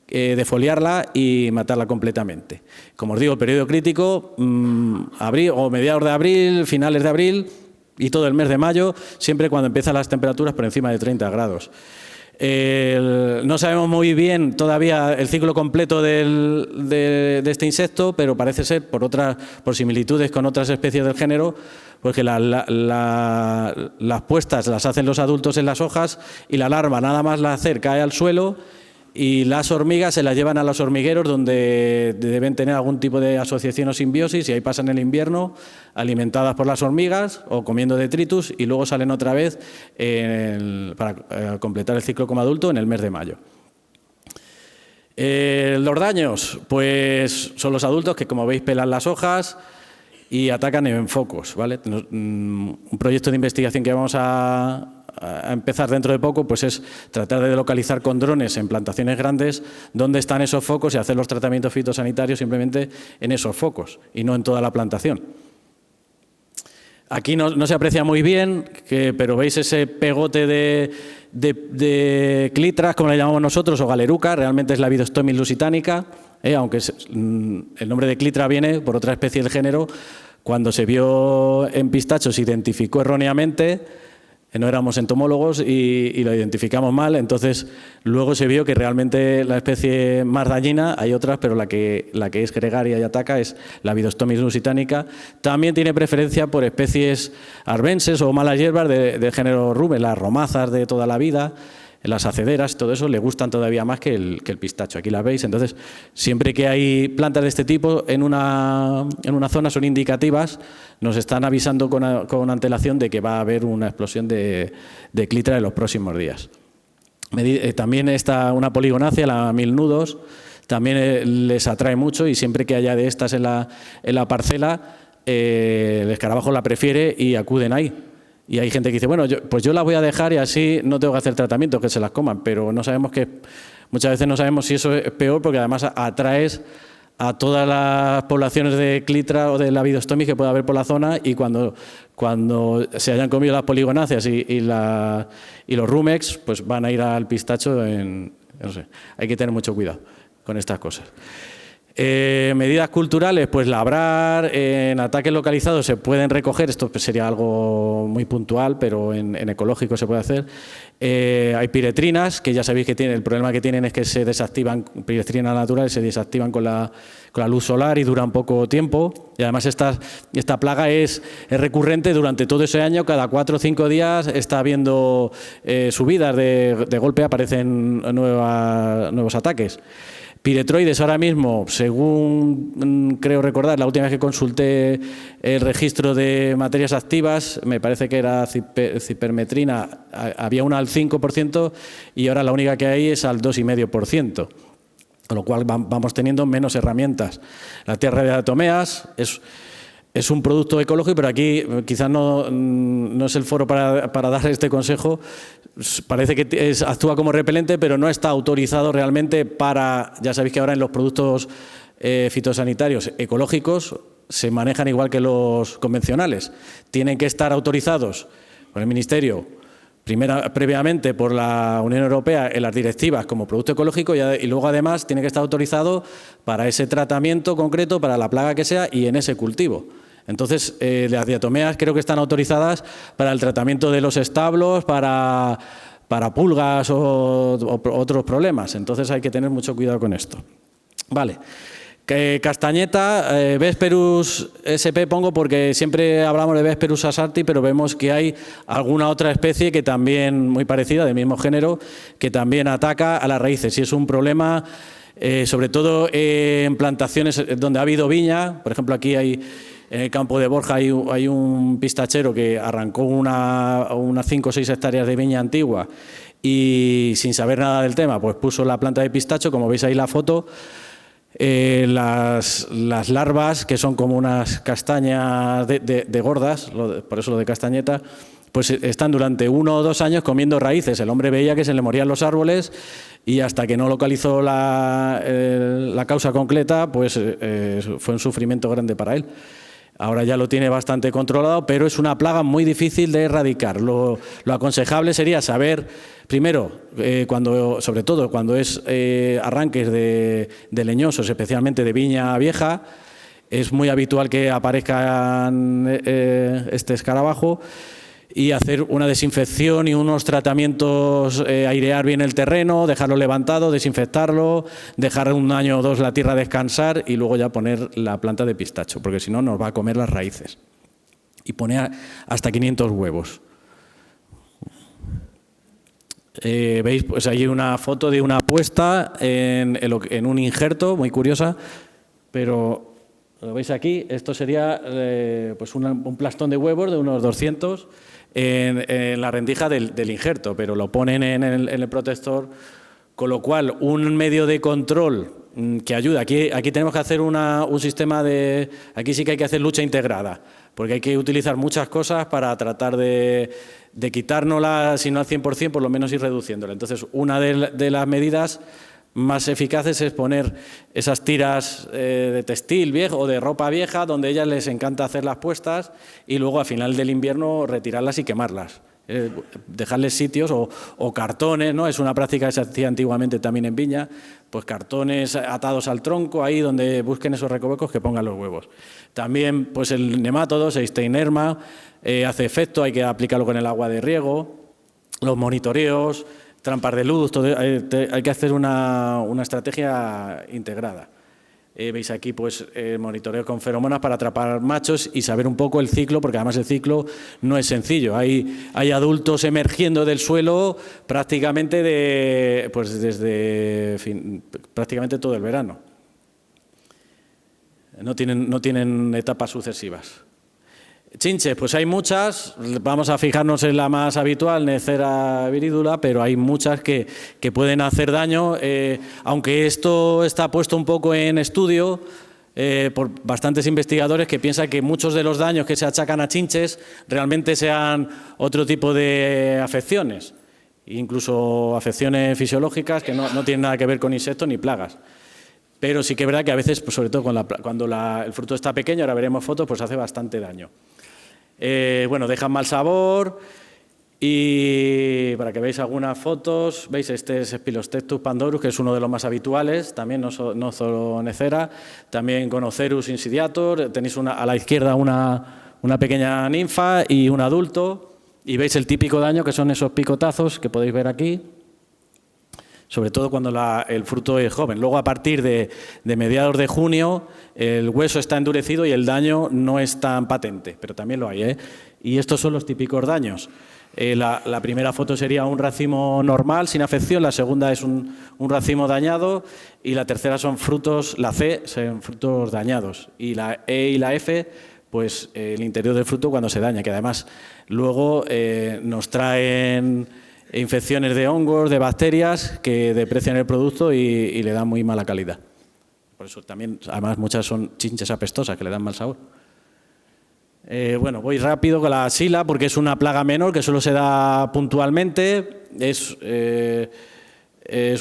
defoliarla y matarla completamente. Como os digo, el periodo crítico, abril o mediados de abril, finales de abril y todo el mes de mayo, siempre cuando empiezan las temperaturas por encima de 30 grados. No sabemos muy bien todavía el ciclo completo de este insecto, pero parece ser, por similitudes con otras especies del género, pues que las puestas las hacen los adultos en las hojas y la larva nada más la hacer cae al suelo y las hormigas se las llevan a los hormigueros donde deben tener algún tipo de asociación o simbiosis y ahí pasan el invierno alimentadas por las hormigas o comiendo detritus y luego salen otra vez para completar el ciclo como adulto en el mes de mayo. Los daños, pues son los adultos que, como veis, pelan las hojas y atacan en focos, ¿vale? Un proyecto de investigación que vamos a empezar dentro de poco, pues es tratar de localizar con drones en plantaciones grandes dónde están esos focos y hacer los tratamientos fitosanitarios simplemente en esos focos y no en toda la plantación. Aquí no se aprecia muy bien, pero veis ese pegote de clitras, como le llamamos nosotros, o galeruca, realmente es la Vidostomys lusitanica, aunque el nombre de clitra viene por otra especie del género. Cuando se vio en pistachos se identificó erróneamente, no éramos entomólogos y lo identificamos mal, entonces luego se vio que realmente la especie más dañina, hay otras, pero la que es gregaria y ataca es la Vidostomys lusitanica. También tiene preferencia por especies arbenses o malas hierbas del género rumen, las romazas de toda la vida, las acederas, todo eso le gustan todavía más que el pistacho. Aquí las veis, entonces siempre que hay plantas de este tipo en una zona son indicativas, nos están avisando con antelación de que va a haber una explosión de clitra en los próximos días. También está una poligonácea, la 1000 nudos, también les atrae mucho y siempre que haya de estas en la parcela, el escarabajo la prefiere y acuden ahí. Y hay gente que dice, bueno, pues yo las voy a dejar y así no tengo que hacer tratamiento, que se las coman, pero no sabemos que muchas veces no sabemos si eso es peor porque además atraes a todas las poblaciones de clitra o de labidostomis que pueda haber por la zona y cuando se hayan comido las poligonáceas y los rumex, pues van a ir al pistacho no sé, hay que tener mucho cuidado con estas cosas. Medidas culturales, pues labrar, en ataques localizados se pueden recoger, esto sería algo muy puntual, pero en ecológico se puede hacer. Hay piretrinas, que ya sabéis que el problema que tienen es que se desactivan, piretrinas naturales se desactivan con la luz solar y duran poco tiempo. Y además esta plaga es recurrente durante todo ese año, cada 4 o 5 días está habiendo subidas, de golpe aparecen nuevos ataques. Piretroides ahora mismo, según creo recordar, la última vez que consulté el registro de materias activas, me parece que era cipermetrina, había una al 5% y ahora la única que hay es al 2,5%, con lo cual vamos teniendo menos herramientas. La tierra de diatomeas es un producto ecológico, pero aquí quizás no es el foro para dar este consejo. Parece que actúa como repelente, pero no está autorizado realmente para, ya sabéis que ahora en los productos fitosanitarios ecológicos se manejan igual que los convencionales. Tienen que estar autorizados por el Ministerio, previamente por la Unión Europea en las directivas como producto ecológico y luego además tiene que estar autorizado para ese tratamiento concreto, para la plaga que sea y en ese cultivo. Entonces, las diatomeas creo que están autorizadas para el tratamiento de los establos, para pulgas o otros problemas. Entonces, hay que tener mucho cuidado con esto. Vale. Castañeta, Vesperus sp pongo porque siempre hablamos de Vesperus asarti, pero vemos que hay alguna otra especie que también, muy parecida, del mismo género, que también ataca a las raíces. Y es un problema, sobre todo en plantaciones donde ha habido viña. Por ejemplo, aquí en el campo de Borja hay un pistachero que arrancó unas 5 o 6 hectáreas de viña antigua y sin saber nada del tema, pues puso la planta de pistacho, como veis ahí la foto. Las larvas, que son como unas castañas de gordas, por eso lo de castañeta, pues están durante 1 o 2 años comiendo raíces. El hombre veía que se le morían los árboles y hasta que no localizó la causa concreta, pues fue un sufrimiento grande para él. Ahora ya lo tiene bastante controlado, pero es una plaga muy difícil de erradicar. Lo aconsejable sería saber, primero, sobre todo cuando es arranques de leñosos, especialmente de viña vieja, es muy habitual que aparezcan este escarabajo, y hacer una desinfección y unos tratamientos, airear bien el terreno, dejarlo levantado, desinfectarlo, dejar 1 año o 2 la tierra descansar y luego ya poner la planta de pistacho, porque si no nos va a comer las raíces. Y pone hasta 500 huevos. Veis, pues hay una foto de una puesta en un injerto, muy curiosa, pero lo veis aquí, esto sería pues un plastón de huevos de unos 200 en la rendija del injerto, pero lo ponen en el protector, con lo cual un medio de control que ayuda. Aquí tenemos que hacer un sistema de... Aquí sí que hay que hacer lucha integrada, porque hay que utilizar muchas cosas para tratar de quitárnosla, si no al 100%, por lo menos ir reduciéndola. Entonces, una de las medidas más eficaces es poner esas tiras de textil viejo o de ropa vieja, donde a ellas les encanta hacer las puestas, y luego a final del invierno retirarlas y quemarlas. Dejarles sitios o cartones, ¿no? Es una práctica que se hacía antiguamente también en viña, pues cartones atados al tronco, ahí donde busquen esos recovecos que pongan los huevos. También pues el nemátodo, Steinerma, hace efecto, hay que aplicarlo con el agua de riego, los monitoreos, trampas de luz, todo, hay que hacer una estrategia integrada. Veis aquí pues monitoreo con feromonas para atrapar machos y saber un poco el ciclo, porque además el ciclo no es sencillo. Hay adultos emergiendo del suelo prácticamente desde prácticamente todo el verano. No tienen etapas sucesivas. Chinches, pues hay muchas, vamos a fijarnos en la más habitual, Necera viridula, pero hay muchas que pueden hacer daño, aunque esto está puesto un poco en estudio por bastantes investigadores que piensan que muchos de los daños que se achacan a chinches realmente sean otro tipo de afecciones. incluso afecciones fisiológicas que no tienen nada que ver con insectos ni plagas. Pero sí que es verdad que a veces, pues sobre todo cuando el fruto está pequeño, ahora veremos fotos, pues hace bastante daño. Bueno, dejan mal sabor y para que veáis algunas fotos, veis este es Spilostectus pandorus, que es uno de los más habituales, también Nozoonecera, también Gonocerus insidiator, tenéis a la izquierda una pequeña ninfa y un adulto, y veis el típico daño que son esos picotazos que podéis ver aquí, sobre todo cuando el fruto es joven. Luego, a partir de mediados de junio, el hueso está endurecido y el daño no es tan patente, pero también lo hay, ¿eh? Y estos son los típicos daños. La primera foto sería un racimo normal, sin afección, la segunda es un racimo dañado y la tercera son frutos, la C, son frutos dañados. Y la E y la F, pues el interior del fruto cuando se daña, que además luego nos traen infecciones de hongos, de bacterias que deprecian el producto y le dan muy mala calidad. Por eso también, además, muchas son chinches apestosas que le dan mal sabor. Bueno, voy rápido con la sila porque es una plaga menor que solo se da puntualmente. Es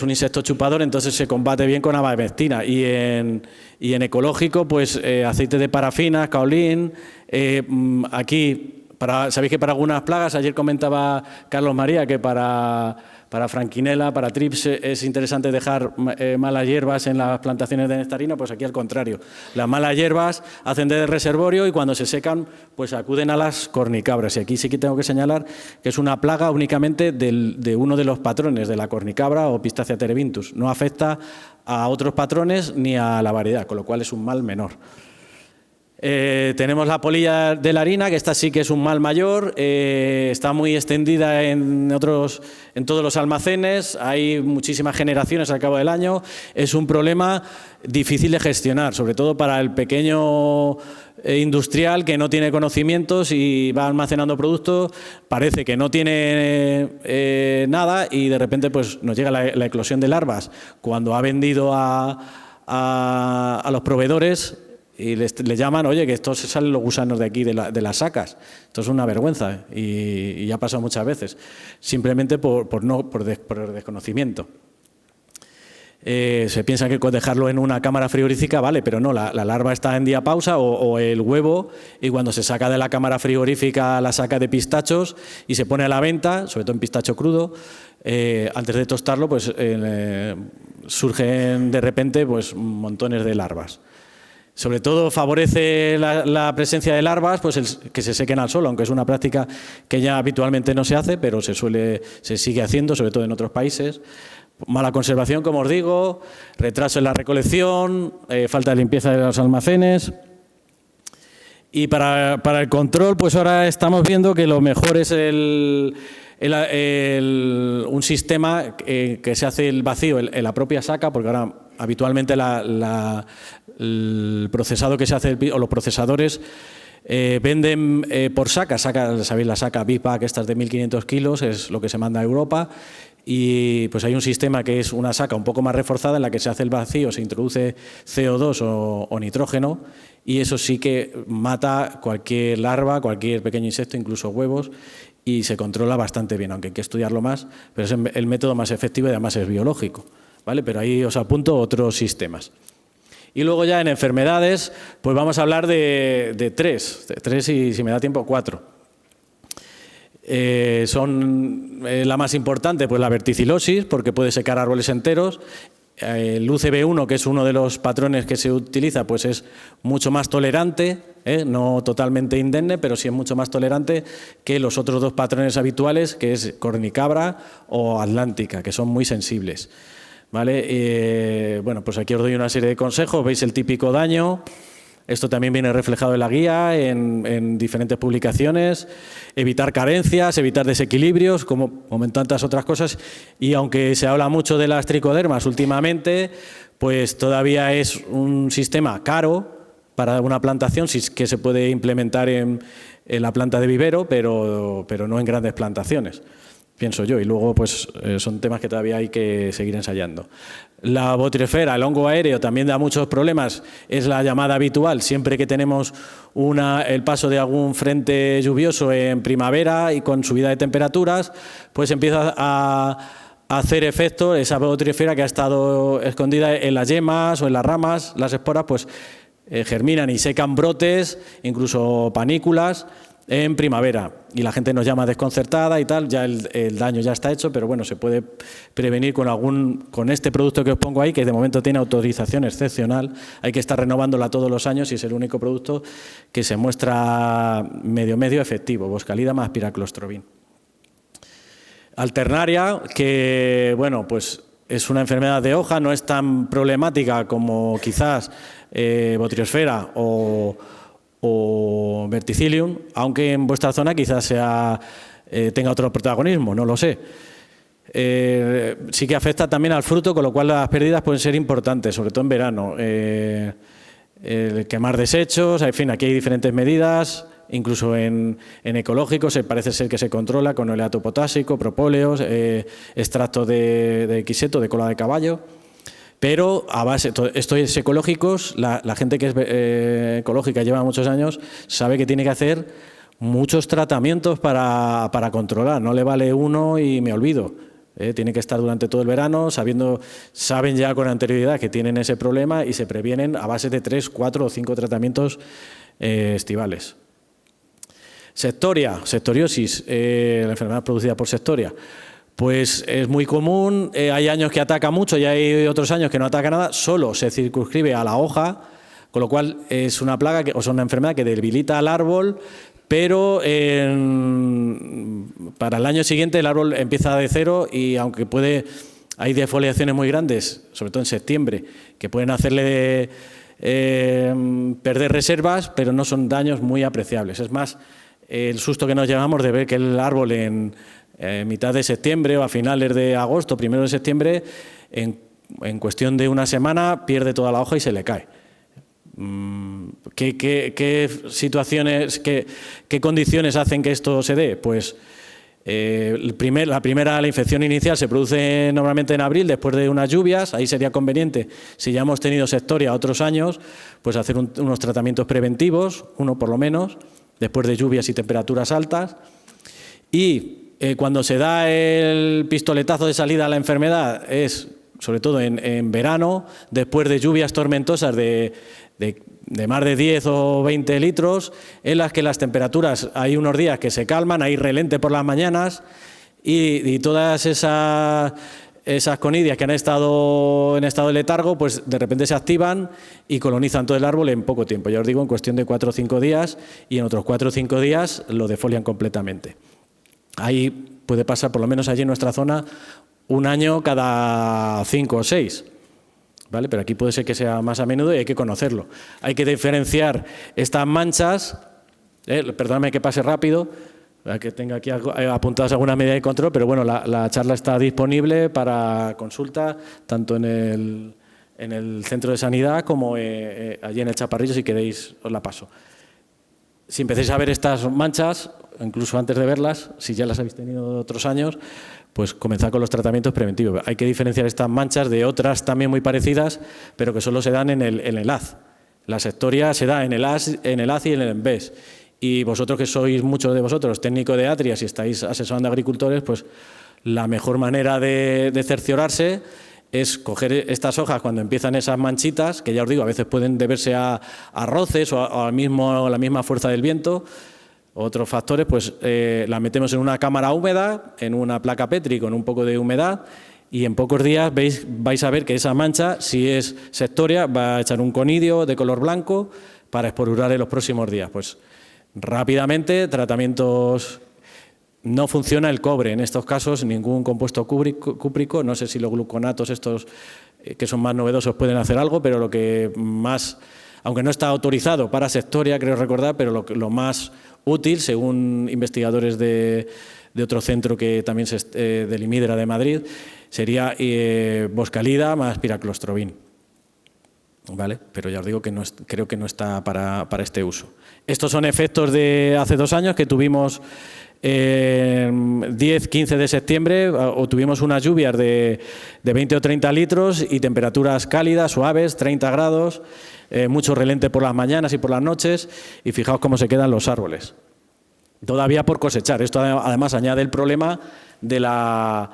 un insecto chupador, entonces se combate bien con abamectina. Y en ecológico, pues aceite de parafina, caolín. Aquí, sabéis que para algunas plagas, ayer comentaba Carlos María que para franquinela, para trips, es interesante dejar malas hierbas en las plantaciones de nectarina, pues aquí al contrario. Las malas hierbas hacen de reservorio y cuando se secan, pues acuden a las cornicabras. Y aquí sí que tengo que señalar que es una plaga únicamente de uno de los patrones, de la cornicabra o Pistacia terebinthus. No afecta a otros patrones ni a la variedad, con lo cual es un mal menor. Tenemos la polilla de la harina, que esta sí que es un mal mayor, está muy extendida en todos los almacenes, hay muchísimas generaciones al cabo del año, es un problema difícil de gestionar, sobre todo para el pequeño industrial que no tiene conocimientos y va almacenando productos, parece que no tiene nada y de repente pues nos llega la eclosión de larvas cuando ha vendido a los proveedores. Y les llaman, oye, que estos salen los gusanos de aquí, de las sacas. Esto es una vergüenza y ya ha pasado muchas veces, simplemente por desconocimiento. Se piensa que con dejarlo en una cámara frigorífica vale, pero no, la larva está en diapausa o el huevo, y cuando se saca de la cámara frigorífica la saca de pistachos y se pone a la venta, sobre todo en pistacho crudo, antes de tostarlo pues surgen de repente pues montones de larvas. Sobre todo favorece la presencia de larvas, pues que se sequen al sol, aunque es una práctica que ya habitualmente no se hace, pero se sigue haciendo, sobre todo en otros países. Mala conservación, como os digo, retraso en la recolección, falta de limpieza de los almacenes. Y para el control, pues ahora estamos viendo que lo mejor es un sistema que se hace el vacío en la propia saca, porque ahora habitualmente el procesado que se hace, o los procesadores, venden por saca, sabéis la saca BIPAC, estas de 1.500 kilos, es lo que se manda a Europa, y pues hay un sistema que es una saca un poco más reforzada en la que se hace el vacío, se introduce CO2 o nitrógeno, y eso sí que mata cualquier larva, cualquier pequeño insecto, incluso huevos, y se controla bastante bien, aunque hay que estudiarlo más, pero es el método más efectivo y además es biológico, ¿vale? Pero ahí os apunto otros sistemas. Y luego ya en enfermedades, pues vamos a hablar de tres y si me da tiempo 4. Son la más importante, pues la verticilosis, porque puede secar árboles enteros. El UCB1, que es uno de los patrones que se utiliza, pues es mucho más tolerante, no totalmente indemne, pero sí es mucho más tolerante que los otros dos patrones habituales, que es cornicabra o atlántica, que son muy sensibles. ¿Vale? Bueno, pues aquí os doy una serie de consejos, veis el típico daño, esto también viene reflejado en la guía, en diferentes publicaciones, evitar carencias, evitar desequilibrios, como en tantas otras cosas, y aunque se habla mucho de las tricodermas últimamente, pues todavía es un sistema caro para una plantación, que se puede implementar en la planta de vivero, pero no en grandes plantaciones. pienso yo, y luego pues son temas que todavía hay que seguir ensayando. La botriosfera, el hongo aéreo, también da muchos problemas, es la llamada habitual, siempre que tenemos el paso de algún frente lluvioso en primavera y con subida de temperaturas, pues empieza a hacer efecto esa botriosfera que ha estado escondida en las yemas o en las ramas, las esporas pues germinan y secan brotes, incluso panículas, en primavera, y la gente nos llama desconcertada y tal, ya el daño ya está hecho, pero bueno, se puede prevenir con este producto que os pongo ahí, que de momento tiene autorización excepcional, hay que estar renovándola todos los años y es el único producto que se muestra medio efectivo, Boscalida más piraclostrobin. Alternaria, que bueno, pues es una enfermedad de hoja, no es tan problemática como quizás botriosfera o verticillium, aunque en vuestra zona quizás tenga otro protagonismo, no lo sé. Sí que afecta también al fruto, con lo cual las pérdidas pueden ser importantes, sobre todo en verano. El quemar desechos, en fin, aquí hay diferentes medidas, incluso en ecológicos parece ser que se controla con oleato potásico, propóleos, extracto de quiseto, de cola de caballo. Pero a base, estos ecológicos, la gente que es ecológica lleva muchos años, sabe que tiene que hacer muchos tratamientos para controlar. No le vale uno y me olvido. Tiene que estar durante todo el verano, saben ya con anterioridad que tienen ese problema y se previenen a base de 3, 4 o 5 tratamientos estivales. Sectoriosis, la enfermedad producida por sectoria. Pues es muy común, hay años que ataca mucho y hay otros años que no ataca nada, solo se circunscribe a la hoja, con lo cual es una plaga o es una enfermedad que debilita al árbol, pero para el año siguiente el árbol empieza de cero y aunque hay defoliaciones muy grandes, sobre todo en septiembre, que pueden hacerle perder reservas, pero no son daños muy apreciables. Es más, el susto que nos llevamos de ver que el árbol en mitad de septiembre o a finales de agosto, 1 de septiembre, en cuestión de una semana pierde toda la hoja y se le cae. ¿Qué situaciones, qué condiciones hacen que esto se dé? Pues la infección inicial se produce normalmente en abril, después de unas lluvias. Ahí sería conveniente, si ya hemos tenido sectoria otros años, pues hacer unos tratamientos preventivos, uno por lo menos, después de lluvias y temperaturas altas. Y cuando se da el pistoletazo de salida a la enfermedad es, sobre todo en verano, después de lluvias tormentosas de más de 10 o 20 litros, en las que las temperaturas hay unos días que se calman, hay relente por las mañanas y todas esas conidias que han estado en estado de letargo, pues de repente se activan y colonizan todo el árbol en poco tiempo. Ya os digo, en cuestión de 4 o 5 días y en otros 4 o 5 días lo defolian completamente. Ahí puede pasar, por lo menos allí en nuestra zona, un año cada 5 o 6, ¿vale? Pero aquí puede ser que sea más a menudo y hay que conocerlo. Hay que diferenciar estas manchas, perdóname que pase rápido, que tenga aquí apuntadas algunas medidas de control, pero bueno, la charla está disponible para consulta, tanto en el centro de sanidad como allí en el Chaparrillo, si queréis os la paso. Si empecéis a ver estas manchas, incluso antes de verlas, si ya las habéis tenido otros años, pues comenzad con los tratamientos preventivos. Hay que diferenciar estas manchas de otras también muy parecidas, pero que solo se dan en el haz. La sectoria se da en el haz y en el embés. Y vosotros, que sois muchos de vosotros técnicos de Atria, si estáis asesorando a agricultores, pues la mejor manera de cerciorarse es coger estas hojas cuando empiezan esas manchitas, que ya os digo, a veces pueden deberse a roces o a la misma fuerza del viento. Otros factores, pues las metemos en una cámara húmeda, en una placa Petri con un poco de humedad, y en pocos días vais a ver que esa mancha, si es sectoria, va a echar un conidio de color blanco para esporular en los próximos días. Pues rápidamente, tratamientos. No funciona el cobre en estos casos, ningún compuesto cúprico, no sé si los gluconatos estos que son más novedosos pueden hacer algo, pero lo que más, aunque no está autorizado para sectoria, creo recordar, pero lo más útil, según investigadores de otro centro que también del IMIDRA de Madrid, sería Boscalida más piraclostrobin. ¿Vale? Pero ya os digo que creo que no está para este uso. Estos son efectos de hace 2 años que tuvimos 10-15 de septiembre obtuvimos unas lluvias de 20 o 30 litros y temperaturas cálidas, suaves, 30 grados, mucho relente por las mañanas y por las noches, y fijaos cómo se quedan los árboles. Todavía por cosechar. Esto además añade el problema de la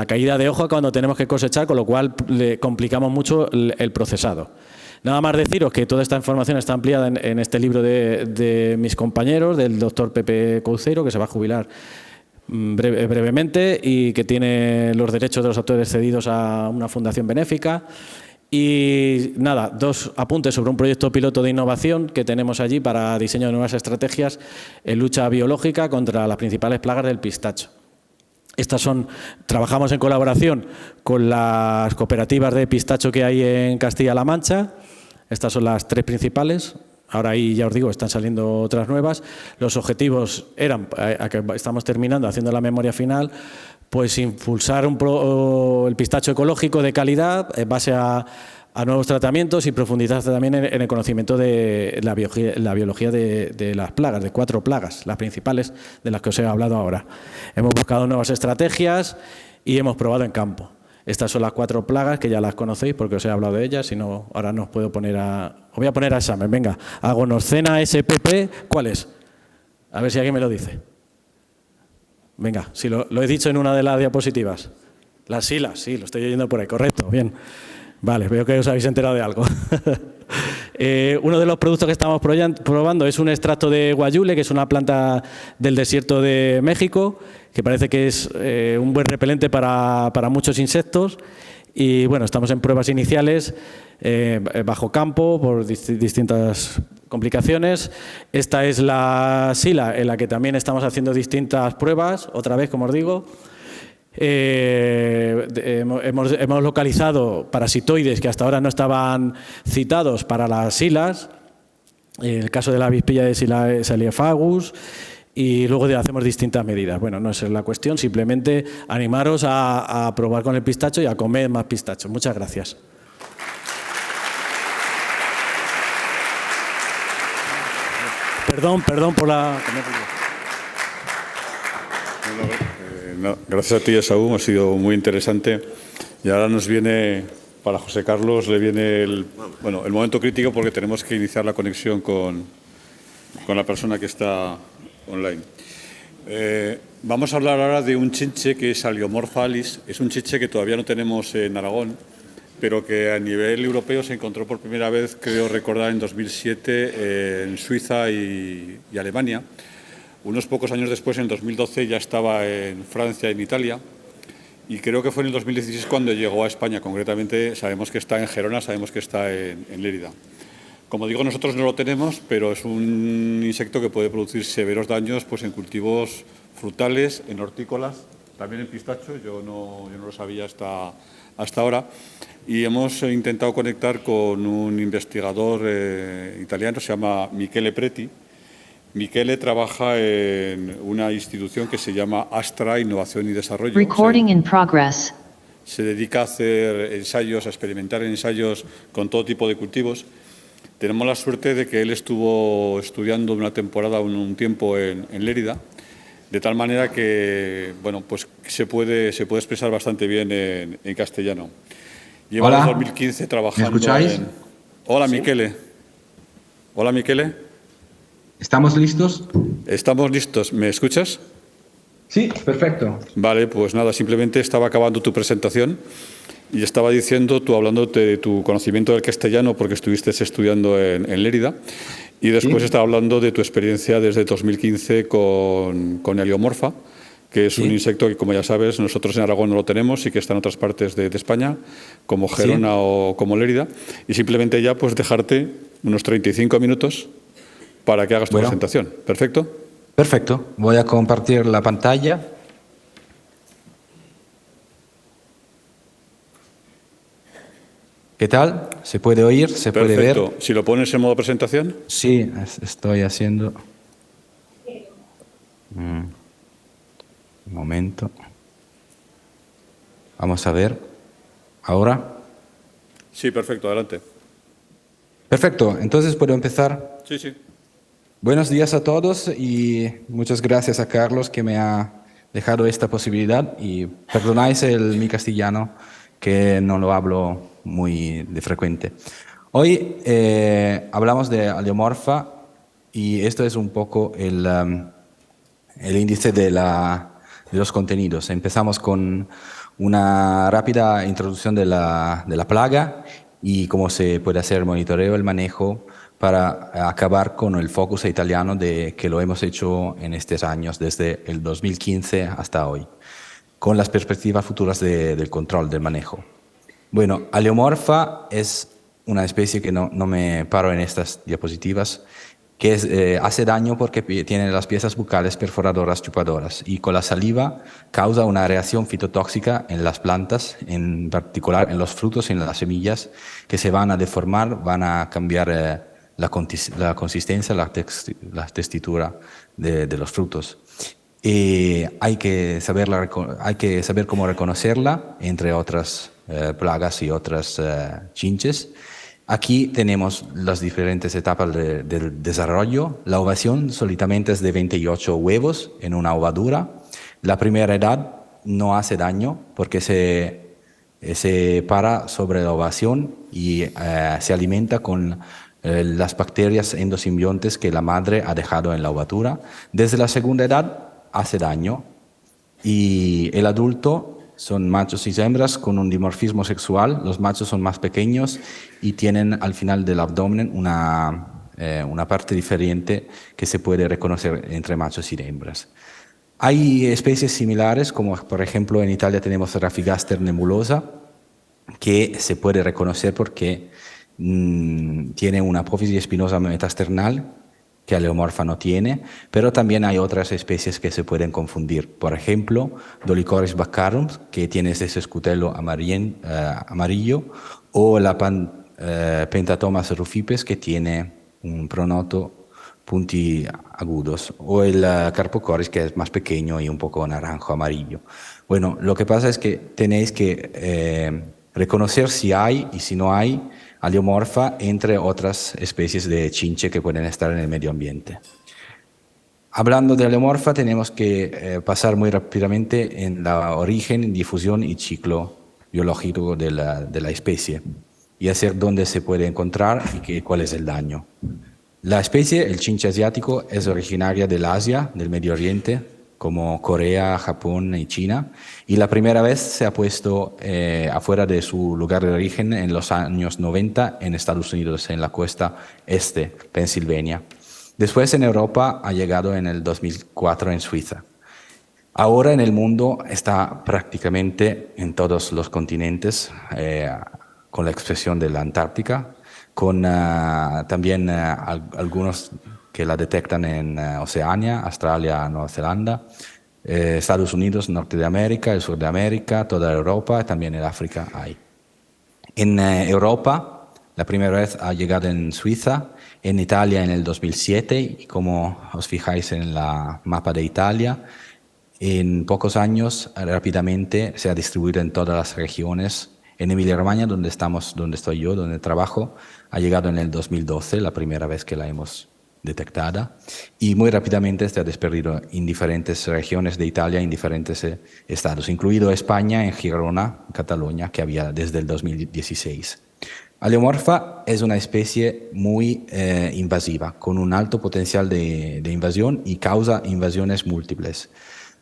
caída de hoja cuando tenemos que cosechar, con lo cual le complicamos mucho el procesado. Nada más deciros que toda esta información está ampliada en este libro de mis compañeros, del doctor Pepe Couceiro, que se va a jubilar brevemente y que tiene los derechos de los autores cedidos a una fundación benéfica. Y nada, 2 apuntes sobre un proyecto piloto de innovación que tenemos allí para diseño de nuevas estrategias en lucha biológica contra las principales plagas del pistacho. Trabajamos en colaboración con las cooperativas de pistacho que hay en Castilla-La Mancha. Estas son las 3 principales. Ahora ahí, ya os digo, están saliendo otras nuevas. Los objetivos eran, a que estamos terminando, haciendo la memoria final, pues impulsar el pistacho ecológico de calidad en base a nuevos tratamientos y profundizar también en el conocimiento de la biología de las plagas, de 4 plagas, las principales de las que os he hablado ahora. Hemos buscado nuevas estrategias y hemos probado en campo. Estas son las 4 plagas que ya las conocéis porque os he hablado de ellas, si no, ahora no os puedo poner os voy a poner a examen, venga. Agonoscena spp, ¿cuál es? A ver si alguien me lo dice. Venga, si lo he dicho en una de las diapositivas. Las silas, sí, lo estoy oyendo por ahí, correcto, bien. Vale, veo que os habéis enterado de algo. Uno de los productos que estamos probando es un extracto de guayule, que es una planta del desierto de México, que parece que es un buen repelente para muchos insectos. Y bueno, estamos en pruebas iniciales bajo campo por distintas complicaciones. Esta es la sila en la que también estamos haciendo distintas pruebas, otra vez, como os digo. Hemos localizado parasitoides que hasta ahora no estaban citados para las silas, en el caso de la avispilla de Siliphagus, y luego hacemos distintas medidas. Bueno, no es la cuestión, simplemente animaros a probar con el pistacho y a comer más pistacho. Muchas gracias. Perdón por la... No, gracias a ti, Esaú, ha sido muy interesante. Y ahora nos viene, para José Carlos, le viene el momento crítico porque tenemos que iniciar la conexión con la persona que está online. Vamos a hablar ahora de un chinche que es Aliomorpha alis. Es un chinche que todavía no tenemos en Aragón, pero que a nivel europeo se encontró por primera vez, creo recordar, en 2007 en Suiza y Alemania. Unos pocos años después, en 2012, ya estaba en Francia y en Italia. Y creo que fue en el 2016 cuando llegó a España. Concretamente, sabemos que está en Gerona, sabemos que está en Lérida. Como digo, nosotros no lo tenemos, pero es un insecto que puede producir severos daños pues, en cultivos frutales, en hortícolas, también en pistacho. Yo no lo sabía hasta ahora. Y hemos intentado conectar con un investigador italiano, se llama Michele Preti. Michele trabaja en una institución que se llama Astra Innovación y Desarrollo. Recording in progress. Se dedica a hacer ensayos, a experimentar ensayos con todo tipo de cultivos. Tenemos la suerte de que él estuvo estudiando una temporada, un tiempo en Lérida, de tal manera que bueno, pues se puede expresar bastante bien en castellano. Lleva desde 2015 trabajando. ¿Me escucháis? Hola, ¿Sí? Michele. Hola, Michele. ¿Estamos listos? Estamos listos. ¿Me escuchas? Sí, perfecto. Vale, pues nada, simplemente estaba acabando tu presentación y estaba diciendo, tú hablando de tu conocimiento del castellano porque estuviste estudiando en Lérida y después estaba hablando de tu experiencia desde 2015 con Aliomorpha, que es un insecto que, como ya sabes, nosotros en Aragón no lo tenemos y que está en otras partes de España, como Gerona o como Lérida, y simplemente ya pues dejarte unos 35 minutos para que hagas tu presentación. ¿Perfecto? Perfecto. Voy a compartir la pantalla. ¿Qué tal? ¿Se puede oír? ¿Se puede ver? Perfecto. Si lo pones en modo presentación. Sí, estoy haciendo. Un momento. Vamos a ver. ¿Ahora? Sí, perfecto. Adelante. Perfecto. Entonces puedo empezar. Sí, sí. Buenos días a todos y muchas gracias a Carlos que me ha dejado esta posibilidad y perdonáis mi castellano que no lo hablo muy de frecuente. Hoy hablamos de Aleomorfa y esto es un poco el índice de los contenidos. Empezamos con una rápida introducción de la plaga y cómo se puede hacer el monitoreo, el manejo, para acabar con el focus italiano que lo hemos hecho en estos años, desde el 2015 hasta hoy, con las perspectivas futuras del control, del manejo. Bueno, Aleomorfa es una especie que no me paro en estas diapositivas, que hace daño porque tiene las piezas bucales perforadoras chupadoras y con la saliva causa una reacción fitotóxica en las plantas, en particular en los frutos y en las semillas, que se van a deformar, van a cambiar la consistencia, la textura de los frutos. Y hay que saber cómo reconocerla, entre otras plagas y otras chinches. Aquí tenemos las diferentes etapas del desarrollo. La ovación solitamente es de 28 huevos en una ovadura. La primera edad no hace daño porque se para sobre la ovación y se alimenta con las bacterias endosimbiontes que la madre ha dejado en la ovadura. Desde la segunda edad hace daño y el adulto son machos y hembras con un dimorfismo sexual. Los machos son más pequeños y tienen al final del abdomen una parte diferente que se puede reconocer entre machos y hembras. Hay especies similares, como por ejemplo en Italia tenemos Rhaphigaster nebulosa, que se puede reconocer porque tiene una apófisis espinosa metasternal que Aleomorfa no tiene, pero también hay otras especies que se pueden confundir. Por ejemplo, Dolichoris baccharum, que tiene ese escutelo amarillo, o la Pentatomas rufipes, que tiene un pronoto puntiagudos, o el Carpocoris, que es más pequeño y un poco naranjo amarillo. Bueno, lo que pasa es que tenéis que reconocer si hay y si no hay Aleomorfa entre otras especies de chinche que pueden estar en el medio ambiente. Hablando de Aleomorfa, tenemos que pasar muy rápidamente en la origen, difusión y ciclo biológico de la especie y hacer dónde se puede encontrar y cuál es el daño. La especie, el chinche asiático, es originaria del Asia, del Medio Oriente, como Corea, Japón y China, y la primera vez se ha puesto afuera de su lugar de origen en los años 90 en Estados Unidos, en la costa este, Pensilvania. Después en Europa ha llegado en el 2004 en Suiza. Ahora en el mundo está prácticamente en todos los continentes, con la excepción de la Antártica, con también algunos que la detectan en Oceanía, Australia, Nueva Zelanda, Estados Unidos, Norte de América, el Sur de América, toda Europa, también en África hay. En Europa, la primera vez ha llegado en Suiza, en Italia en el 2007, y como os fijáis en la mapa de Italia, en pocos años rápidamente se ha distribuido en todas las regiones. En Emilia-Romagna, donde estoy yo, donde trabajo, ha llegado en el 2012, la primera vez que la hemos detectada, y muy rápidamente se ha disperdido en diferentes regiones de Italia, en diferentes estados, incluido España, en Girona, Cataluña, que había desde el 2016. Aleomorfa es una especie muy invasiva, con un alto potencial de invasión y causa invasiones múltiples.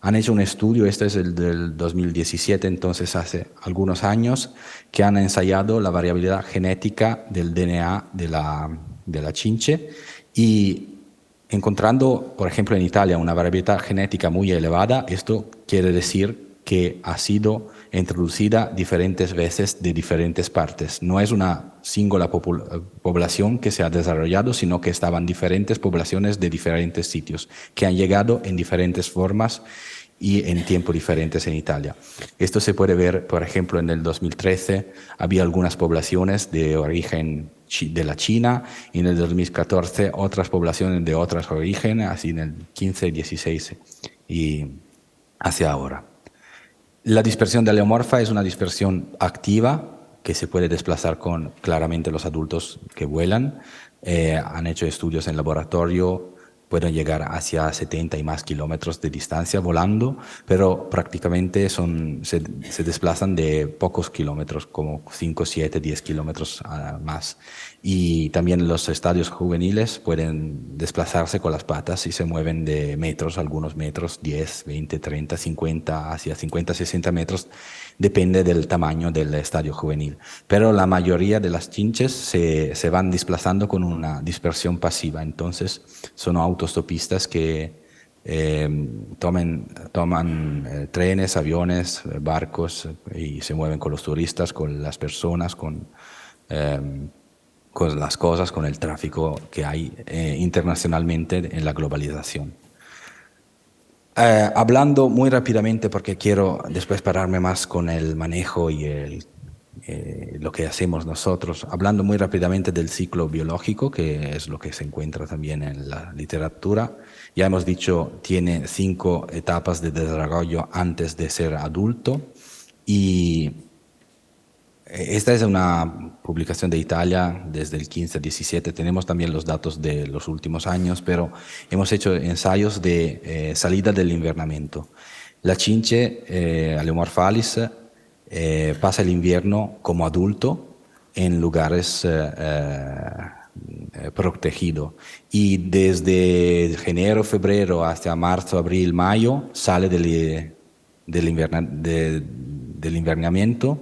Han hecho un estudio, este es el del 2017, entonces hace algunos años, que han ensayado la variabilidad genética del DNA de la chinche y encontrando, por ejemplo, en Italia una variabilidad genética muy elevada, esto quiere decir que ha sido introducida diferentes veces de diferentes partes. No es una singular población que se ha desarrollado, sino que estaban diferentes poblaciones de diferentes sitios, que han llegado en diferentes formas y en tiempos diferentes en Italia. Esto se puede ver, por ejemplo, en el 2013 había algunas poblaciones de origen de la China, y en el 2014 otras poblaciones de otros orígenes, así en el 15, 16 y hacia ahora. La dispersión de Aleomorfa es una dispersión activa que se puede desplazar con claramente los adultos que vuelan. Han hecho estudios en laboratorio pueden llegar hacia 70 y más kilómetros de distancia volando, pero prácticamente se desplazan de pocos kilómetros, como 5, 7, 10 kilómetros más. Y también los estadios juveniles pueden desplazarse con las patas y se mueven de metros, algunos metros, 10, 20, 30, 50, hacia 50, 60 metros, depende del tamaño del estadio juvenil. Pero la mayoría de las chinches se van desplazando con una dispersión pasiva, entonces son autostopistas que toman trenes, aviones, barcos y se mueven con los turistas, con las personas, con las cosas, con el tráfico que hay internacionalmente en la globalización. Hablando muy rápidamente, porque quiero después pararme más con el manejo y lo que hacemos nosotros, hablando muy rápidamente del ciclo biológico, que es lo que se encuentra también en la literatura. Ya hemos dicho, tiene 5 etapas de desarrollo antes de ser adulto, y esta es una publicación de Italia desde el 15 al 17. Tenemos también los datos de los últimos años, pero hemos hecho ensayos de salida del invernamiento. La chinche, Aleomorphalis, pasa el invierno como adulto en lugares protegidos. Y desde enero, febrero hasta marzo, abril, mayo sale del invernamiento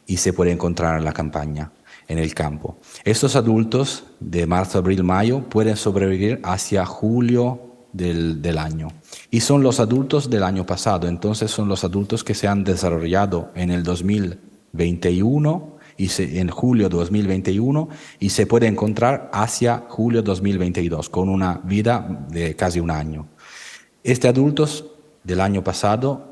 y se puede encontrar en la campaña, en el campo. Estos adultos de marzo, abril, mayo pueden sobrevivir hacia julio del año. Y son los adultos del año pasado, entonces son los adultos que se han desarrollado en el 2021 en julio 2021 y se puede encontrar hacia julio 2022 con una vida de casi un año. Estos adultos del año pasado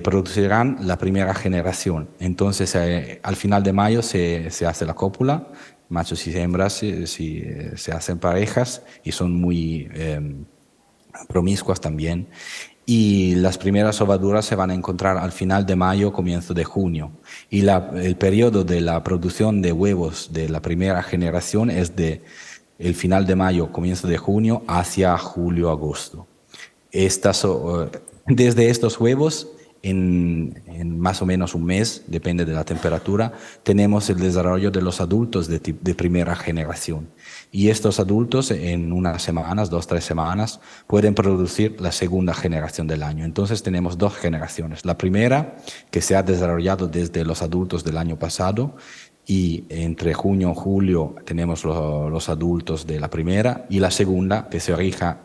producirán la primera generación. Entonces, al final de mayo se hace la cópula, machos y hembras se hacen parejas y son muy promiscuas también. Y las primeras ovaduras se van a encontrar al final de mayo, comienzo de junio. Y el periodo de la producción de huevos de la primera generación es de el final de mayo, comienzo de junio, hacia julio, agosto. Desde estos huevos, en más o menos un mes, depende de la temperatura, tenemos el desarrollo de los adultos de primera generación. Y estos adultos en unas semanas, 2, 3 semanas, pueden producir la segunda generación del año. Entonces tenemos 2 generaciones. La primera, que se ha desarrollado desde los adultos del año pasado, y entre junio y julio tenemos los adultos de la primera, y la segunda que se origina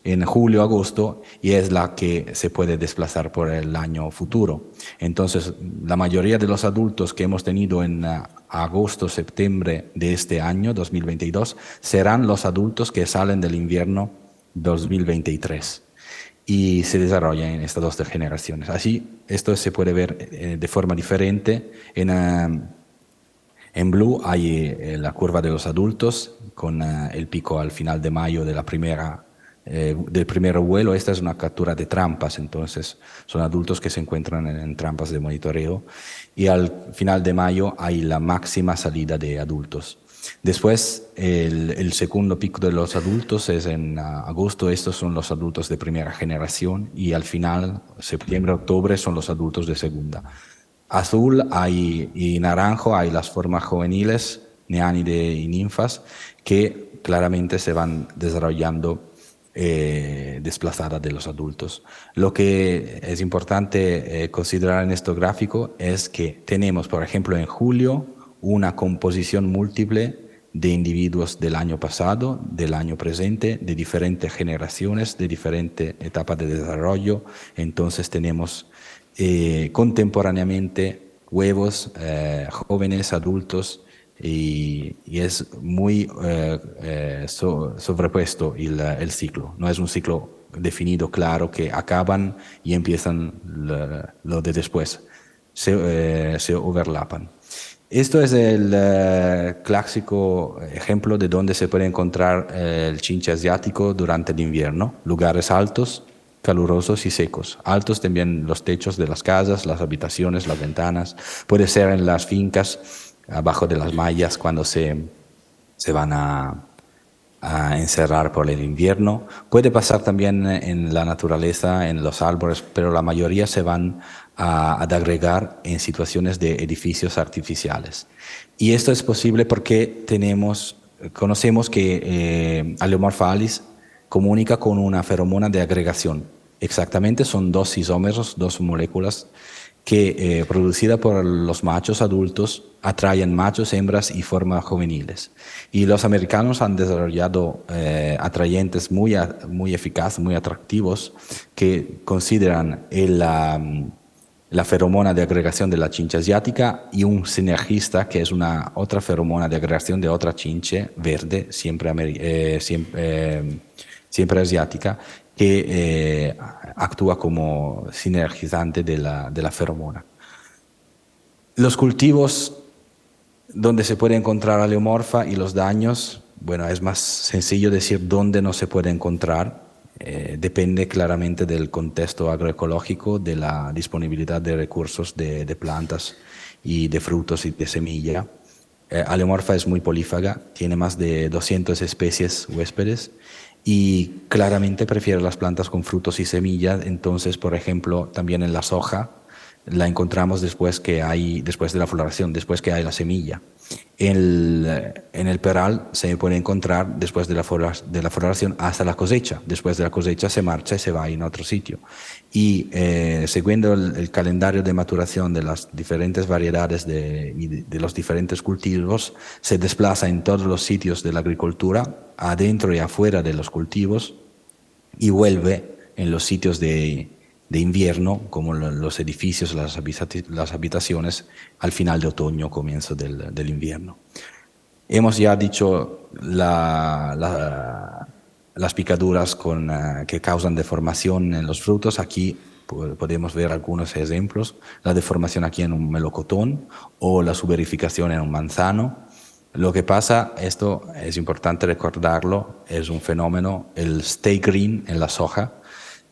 en julio-agosto y es la que se puede desplazar por el año futuro. Entonces, la mayoría de los adultos que hemos tenido en agosto-septiembre de este año, 2022, serán los adultos que salen del invierno 2023. Y se desarrolla en estas 2 generaciones. Así, esto se puede ver de forma diferente. En blue hay la curva de los adultos con el pico al final de mayo de del primer vuelo. Esta es una captura de trampas, entonces son adultos que se encuentran en trampas de monitoreo. Y al final de mayo hay la máxima salida de adultos. Después, el segundo pico de los adultos es en agosto. Estos son los adultos de primera generación y al final, septiembre, octubre, son los adultos de segunda. Azul y naranjo hay las formas juveniles, neánide y ninfas, que claramente se van desarrollando desplazadas de los adultos. Lo que es importante considerar en este gráfico es que tenemos, por ejemplo, en julio, una composición múltiple de individuos del año pasado, del año presente, de diferentes generaciones, de diferentes etapas de desarrollo. Entonces tenemos contemporáneamente huevos, jóvenes, adultos, y es muy sobrepuesto el ciclo. No es un ciclo definido, claro, que acaban y empiezan lo de después. Se overlapan. Esto es el clásico ejemplo de donde se puede encontrar el chinche asiático durante el invierno. Lugares altos, calurosos y secos. Altos también los techos de las casas, las habitaciones, las ventanas. Puede ser en las fincas, abajo de las mallas, cuando se van a a encerrar por el invierno. Puede pasar también en la naturaleza, en los árboles, pero la mayoría se van a agregar en situaciones de edificios artificiales. Y esto es posible porque conocemos que Aleomorpha alis comunica con una feromona de agregación. Exactamente, son dos isómeros, dos moléculas que producida por los machos adultos atraen machos, hembras y formas juveniles. Y los americanos han desarrollado atrayentes muy eficaces, muy atractivos, que consideran la feromona de agregación de la chinche asiática y un sinergista, que es una otra feromona de agregación de otra chinche verde, siempre asiática, que actúa como sinergizante de la feromona. Los cultivos donde se puede encontrar Aleomorpha y los daños, bueno, es más sencillo decir dónde no se puede encontrar. Depende claramente del contexto agroecológico, de la disponibilidad de recursos de plantas y de frutos y de semilla. Aleomorpha es muy polífaga, tiene más de 200 especies huéspedes y claramente prefiere las plantas con frutos y semillas. Entonces, por ejemplo, también en la soja la encontramos después de la floración, después que hay la semilla. En el peral se puede encontrar después de la floración hasta la cosecha. Después de la cosecha se marcha y se va en otro sitio. Y siguiendo el calendario de maturación de las diferentes variedades de los diferentes cultivos, se desplaza en todos los sitios de la agricultura, adentro y afuera de los cultivos, y vuelve en los sitios de invierno, como los edificios, las habitaciones, al final de otoño, comienzo del invierno. Hemos ya dicho las picaduras que causan deformación en los frutos. Aquí podemos ver algunos ejemplos. La deformación aquí en un melocotón o la suberificación en un manzano. Lo que pasa, esto es importante recordarlo, es un fenómeno, el stay green en la soja,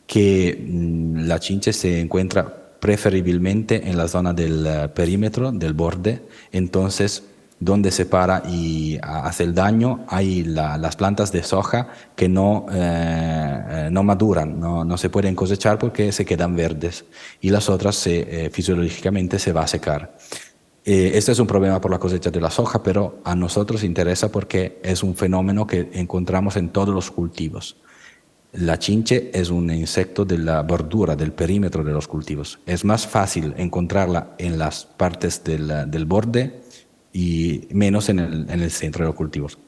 que la chinche se encuentra preferiblemente en la zona del perímetro, del borde. Entonces, donde se para y hace el daño, hay las plantas de soja que no maduran, no se pueden cosechar porque se quedan verdes, y las otras fisiológicamente se va a secar. Este es un problema por la cosecha de la soja, pero a nosotros interesa porque es un fenómeno que encontramos en todos los cultivos. La chinche es un insecto de la bordura, del perímetro de los cultivos. Es más fácil encontrarla en las partes del borde y menos en el centro de los cultivos.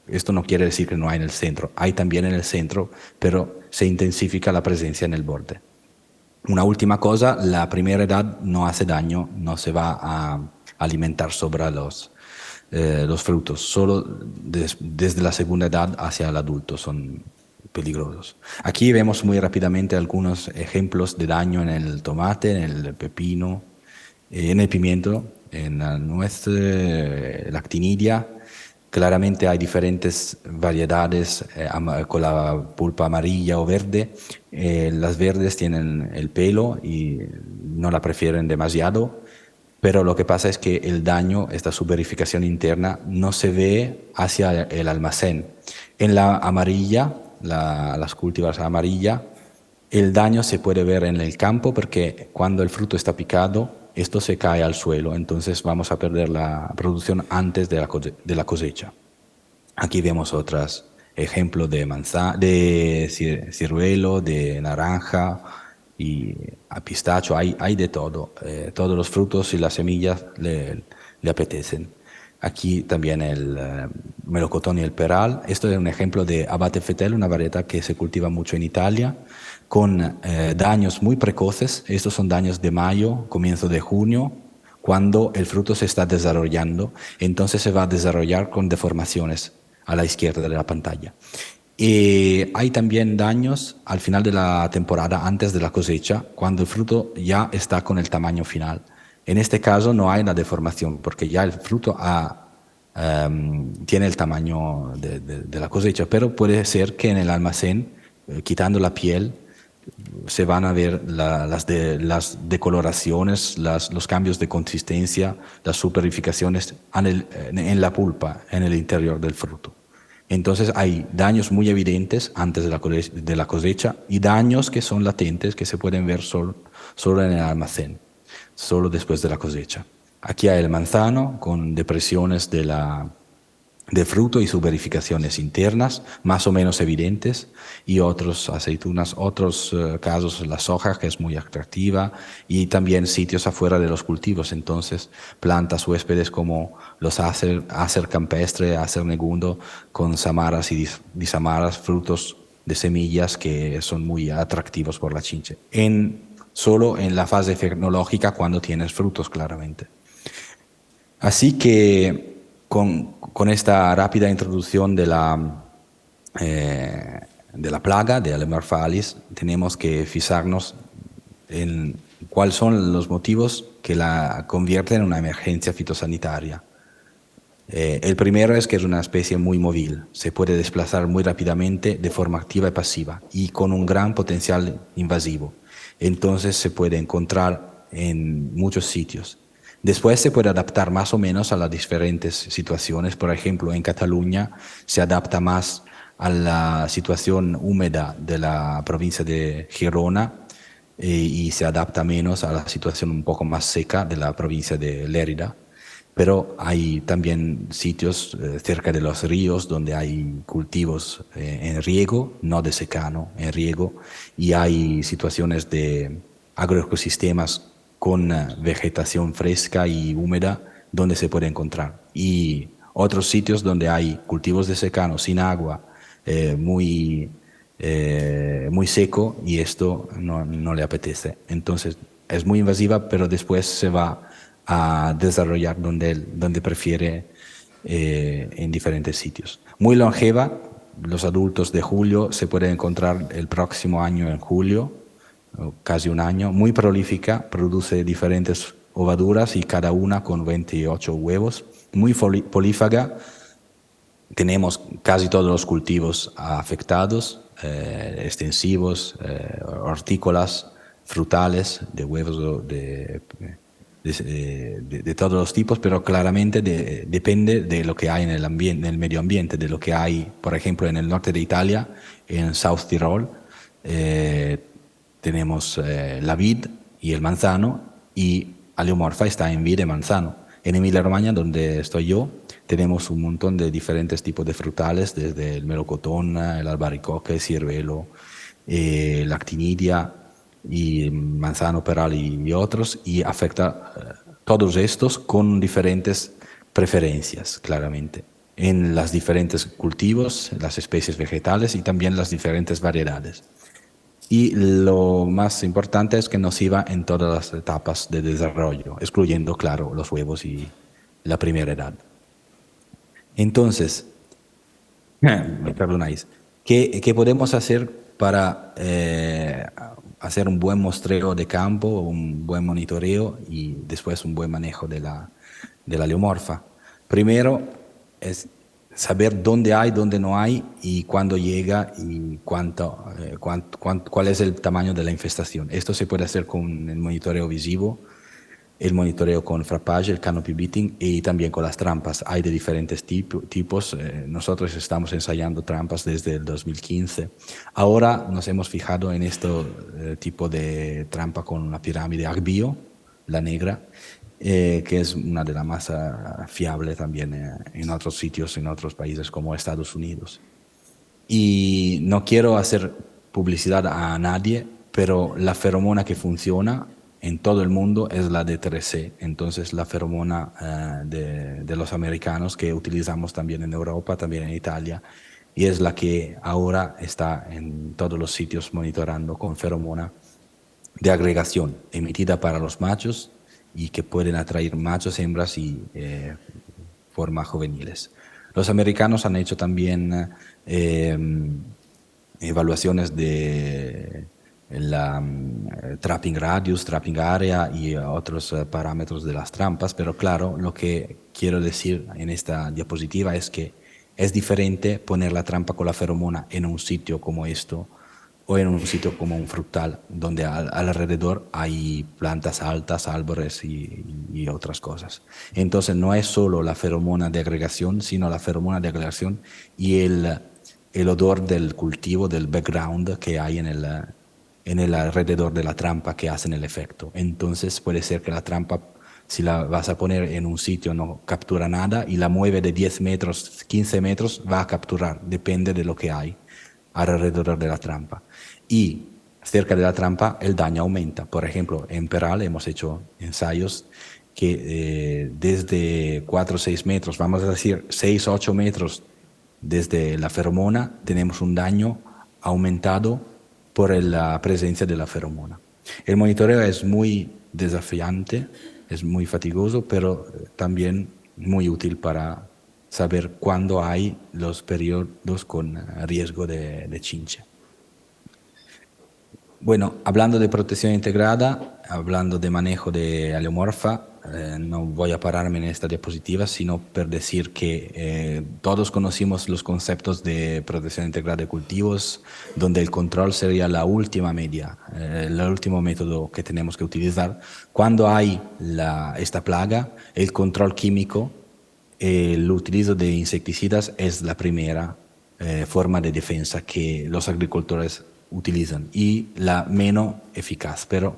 Esto no quiere decir que no hay en el centro. Hay también en el centro, pero se intensifica la presencia en el borde. Una última cosa, la primera edad no hace daño, no se va a alimentar sobre los frutos. Solo desde la segunda edad hacia el adulto son peligrosos. Aquí vemos muy rápidamente algunos ejemplos de daño en el tomate, en el pepino, en el pimiento, en la nuez, la actinidia. Claramente hay diferentes variedades con la pulpa amarilla o verde. Las verdes tienen el pelo y no la prefieren demasiado, pero lo que pasa es que el daño, esta suberificación interna, no se ve hacia el almacén. En la amarilla, las cultivas amarilla, el daño se puede ver en el campo porque cuando el fruto está picado, esto se cae al suelo, entonces vamos a perder la producción antes de la cosecha. Aquí vemos otros ejemplos de ciruelo, de naranja y a pistacho, hay de todo. Todos los frutos y las semillas le apetecen. Aquí también el melocotón y el peral. Esto es un ejemplo de abate fetel, una variedad que se cultiva mucho en Italia, con daños muy precoces. Estos son daños de mayo, comienzo de junio, cuando el fruto se está desarrollando. Entonces se va a desarrollar con deformaciones a la izquierda de la pantalla. Y hay también daños al final de la temporada, antes de la cosecha, cuando el fruto ya está con el tamaño final. En este caso no hay la deformación porque ya el fruto tiene el tamaño de la cosecha, pero puede ser que en el almacén, quitando la piel, se van a ver las decoloraciones, los cambios de consistencia, las superificaciones en la pulpa, en el interior del fruto. Entonces hay daños muy evidentes antes de la cosecha y daños que son latentes, que se pueden ver solo en el almacén, solo después de la cosecha. Aquí hay el manzano con depresiones de fruto y sus verificaciones internas, más o menos evidentes, y otros aceitunas, otros casos la soja, que es muy atractiva, y también sitios afuera de los cultivos, entonces plantas huéspedes como los acer campestre, acer negundo, con samaras y disamaras, frutos de semillas que son muy atractivos por la chinche, solo en la fase fenológica cuando tienes frutos, claramente. Así que con esta rápida introducción de la plaga de Alemarfalis, tenemos que fijarnos en cuáles son los motivos que la convierten en una emergencia fitosanitaria. El primero es que es una especie muy móvil, se puede desplazar muy rápidamente de forma activa y pasiva y con un gran potencial invasivo. Entonces se puede encontrar en muchos sitios. Después se puede adaptar más o menos a las diferentes situaciones. Por ejemplo, en Cataluña se adapta más a la situación húmeda de la provincia de Girona y se adapta menos a la situación un poco más seca de la provincia de Lérida. Pero hay también sitios cerca de los ríos donde hay cultivos en riego, no de secano, en riego, y hay situaciones de agroecosistemas con vegetación fresca y húmeda donde se puede encontrar. Y otros sitios donde hay cultivos de secano sin agua, muy seco, y esto no le apetece. Entonces es muy invasiva, pero después se va a desarrollar donde prefiere en diferentes sitios. Muy longeva, los adultos de julio se pueden encontrar el próximo año en julio, casi un año, muy prolífica, produce diferentes ovaduras y cada una con 28 huevos, muy polífaga. Tenemos casi todos los cultivos afectados, extensivos, hortícolas, frutales, de huevos de todos los tipos, pero claramente depende de lo que hay en el medio ambiente, de lo que hay, por ejemplo, en el norte de Italia, en South Tirol, tenemos la vid y el manzano, y Aleomorfa está en vid y manzano. En Emilia-Romagna, donde estoy yo, tenemos un montón de diferentes tipos de frutales, desde el melocotón, el albaricoque, el ciruelo, la actinidia, y manzano peral y otros, y afecta todos estos con diferentes preferencias, claramente, en los diferentes cultivos, las especies vegetales y también las diferentes variedades. Y lo más importante es que nos iba en todas las etapas de desarrollo, excluyendo, claro, los huevos y la primera edad. Entonces, me perdonáis, ¿qué podemos hacer para hacer un buen muestreo de campo, un buen monitoreo y después un buen manejo de la Aleomorfa? Primero es saber dónde hay, dónde no hay y cuándo llega y cuál es el tamaño de la infestación. Esto se puede hacer con el monitoreo visivo, el monitoreo con frappage, el canopy beating y también con las trampas. Hay de diferentes tipos. Nosotros estamos ensayando trampas desde el 2015. Ahora nos hemos fijado en este tipo de trampa con la pirámide Agbio, la negra, que es una de las más fiables también en otros sitios, en otros países como Estados Unidos. Y no quiero hacer publicidad a nadie, pero la feromona que funciona en todo el mundo es la D3C, entonces la feromona de los americanos que utilizamos también en Europa, también en Italia, y es la que ahora está en todos los sitios monitorando con feromona de agregación, emitida para los machos y que pueden atraer machos, hembras y formas juveniles. Los americanos han hecho también evaluaciones de la trapping radius, trapping area y otros parámetros de las trampas, pero claro, lo que quiero decir en esta diapositiva es que es diferente poner la trampa con la feromona en un sitio como esto, o en un sitio como un frutal, donde alrededor hay plantas altas, árboles y otras cosas. Entonces no es solo la feromona de agregación, sino la feromona de agregación y el odor del cultivo, del background que hay en el alrededor de la trampa que hacen el efecto. Entonces puede ser que la trampa, si la vas a poner en un sitio, no captura nada y la mueve de 10 metros, 15 metros, va a capturar, depende de lo que hay alrededor de la trampa. Y cerca de la trampa el daño aumenta. Por ejemplo, en Peral hemos hecho ensayos que desde 4 o 6 metros, vamos a decir 6 o 8 metros desde la feromona, tenemos un daño aumentado por la presencia de la feromona. El monitoreo es muy desafiante, es muy fatigoso, pero también muy útil para saber cuándo hay los periodos con riesgo de chinche. Bueno, hablando de protección integrada, hablando de manejo de aleomorfa, no voy a pararme en esta diapositiva, sino por decir que todos conocimos los conceptos de protección integrada de cultivos, donde el control sería la última medida, el último método que tenemos que utilizar. Cuando hay esta plaga, el control químico, el utilizo de insecticidas es la primera forma de defensa que los agricultores utilizan y la menos eficaz, pero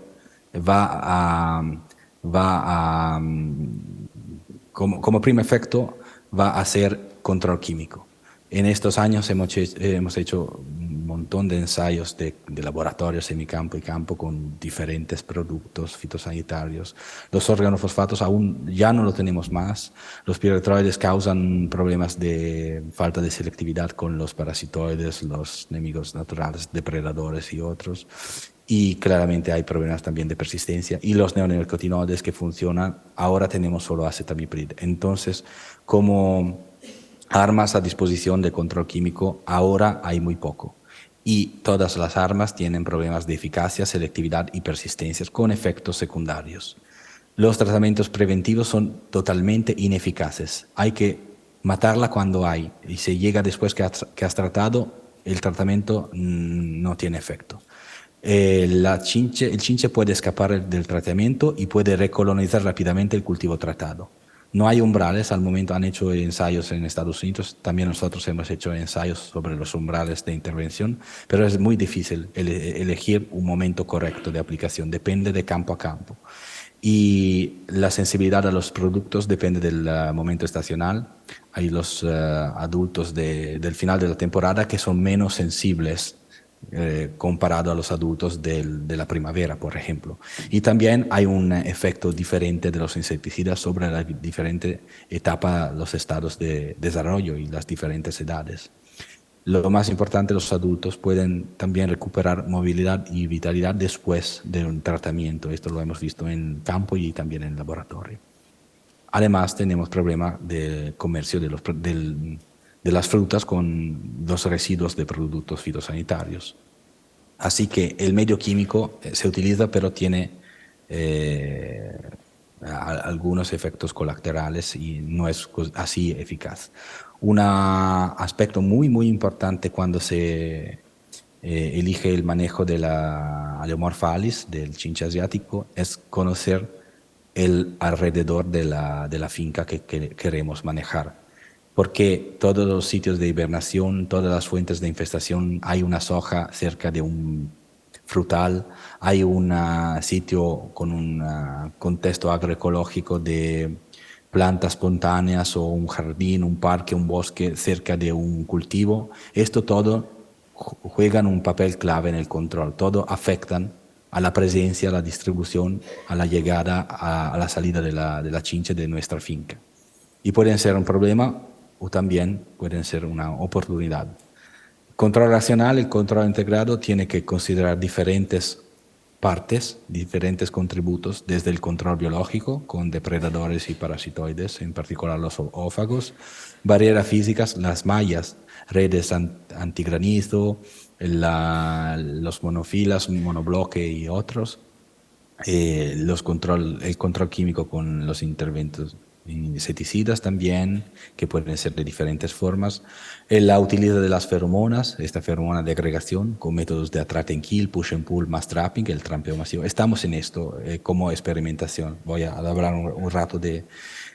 como primer efecto va a ser control químico. En estos años hemos hecho un montón de ensayos de laboratorios, semicampo y campo con diferentes productos fitosanitarios. Los organofosfatos aún ya no lo tenemos más. Los piretroides causan problemas de falta de selectividad con los parasitoides, los enemigos naturales, depredadores y otros. Y claramente hay problemas también de persistencia. Y los neonicotinoides que funcionan, ahora tenemos solo acetamiprid. Entonces, como armas a disposición de control químico, ahora hay muy poco. Y todas las armas tienen problemas de eficacia, selectividad y persistencias con efectos secundarios. Los tratamientos preventivos son totalmente ineficaces. Hay que matarla cuando hay. Y si llega después que has tratado, el tratamiento no tiene efecto. El chinche puede escapar del tratamiento y puede recolonizar rápidamente el cultivo tratado. No hay umbrales, al momento han hecho ensayos en Estados Unidos, también nosotros hemos hecho ensayos sobre los umbrales de intervención, pero es muy difícil elegir un momento correcto de aplicación, depende de campo a campo. Y la sensibilidad a los productos depende del momento estacional. Hay los adultos del final de la temporada que son menos sensibles comparado a los adultos de la primavera, por ejemplo. Y también hay un efecto diferente de los insecticidas sobre la diferente etapa, los estados de desarrollo y las diferentes edades. Lo más importante, los adultos pueden también recuperar movilidad y vitalidad después de un tratamiento. Esto lo hemos visto en campo y también en laboratorio. Además, tenemos problemas de comercio de las frutas con los residuos de productos fitosanitarios. Así que el medio químico se utiliza, pero tiene algunos efectos colaterales y no es así eficaz. Un aspecto muy, muy importante cuando se elige el manejo de la Aleomorpha alis, del chinche asiático, es conocer el alrededor de la finca que queremos manejar. Porque todos los sitios de hibernación, todas las fuentes de infestación, hay una soja cerca de un frutal, hay un sitio con un contexto agroecológico de plantas espontáneas o un jardín, un parque, un bosque cerca de un cultivo. Esto todo juega un papel clave en el control, todo afectan a la presencia, a la distribución, a la llegada, a la salida de la chinche de nuestra finca. Y pueden ser un problema o también pueden ser una oportunidad. Control racional, el control integrado tiene que considerar diferentes partes, diferentes contributos, desde el control biológico, con depredadores y parasitoides, en particular los zoófagos, barreras físicas, las mallas, redes antigranizo, los monofilas, monobloque y otros, el control químico con los interventos insecticidas también, que pueden ser de diferentes formas. La utilidad de las feromonas, esta feromona de agregación, con métodos de attract and kill, push and pull, mass trapping, el trampeo masivo. Estamos en esto como experimentación. Voy a hablar un rato de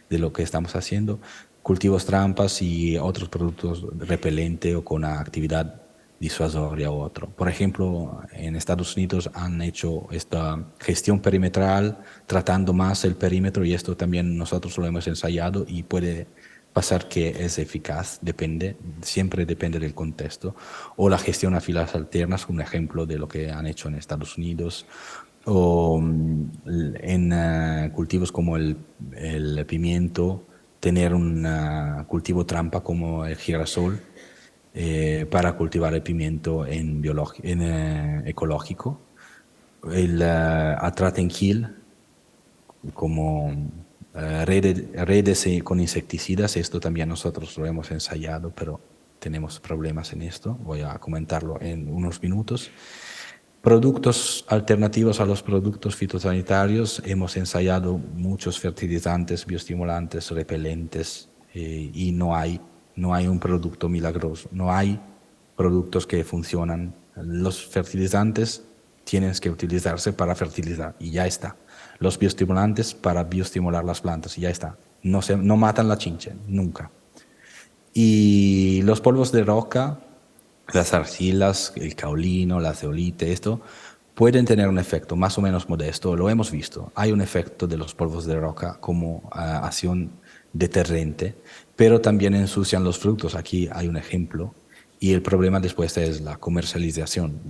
lo que estamos haciendo. Cultivos trampas y otros productos repelente o con actividad disuasoria u otro. Por ejemplo, en Estados Unidos han hecho esta gestión perimetral tratando más el perímetro y esto también nosotros lo hemos ensayado y puede pasar que es eficaz, siempre depende del contexto. O la gestión a filas alternas, un ejemplo de lo que han hecho en Estados Unidos. O en cultivos como el pimiento, tener un cultivo trampa como el girasol, para cultivar el pimiento en ecológico. El attract and kill como redes con insecticidas, esto también nosotros lo hemos ensayado, pero tenemos problemas en esto. Voy a comentarlo en unos minutos. Productos alternativos a los productos fitosanitarios, hemos ensayado muchos fertilizantes, bioestimulantes, repelentes, y no hay un producto milagroso, no hay productos que funcionan. Los fertilizantes tienen que utilizarse para fertilizar y ya está. Los bioestimulantes para bioestimular las plantas y ya está. No matan la chinche, nunca. Y los polvos de roca, las arcilas, el caolino, la zeolite, esto pueden tener un efecto más o menos modesto, lo hemos visto. Hay un efecto de los polvos de roca como acción deterrente, pero también ensucian los frutos. Aquí hay un ejemplo. Y el problema después es la comercialización.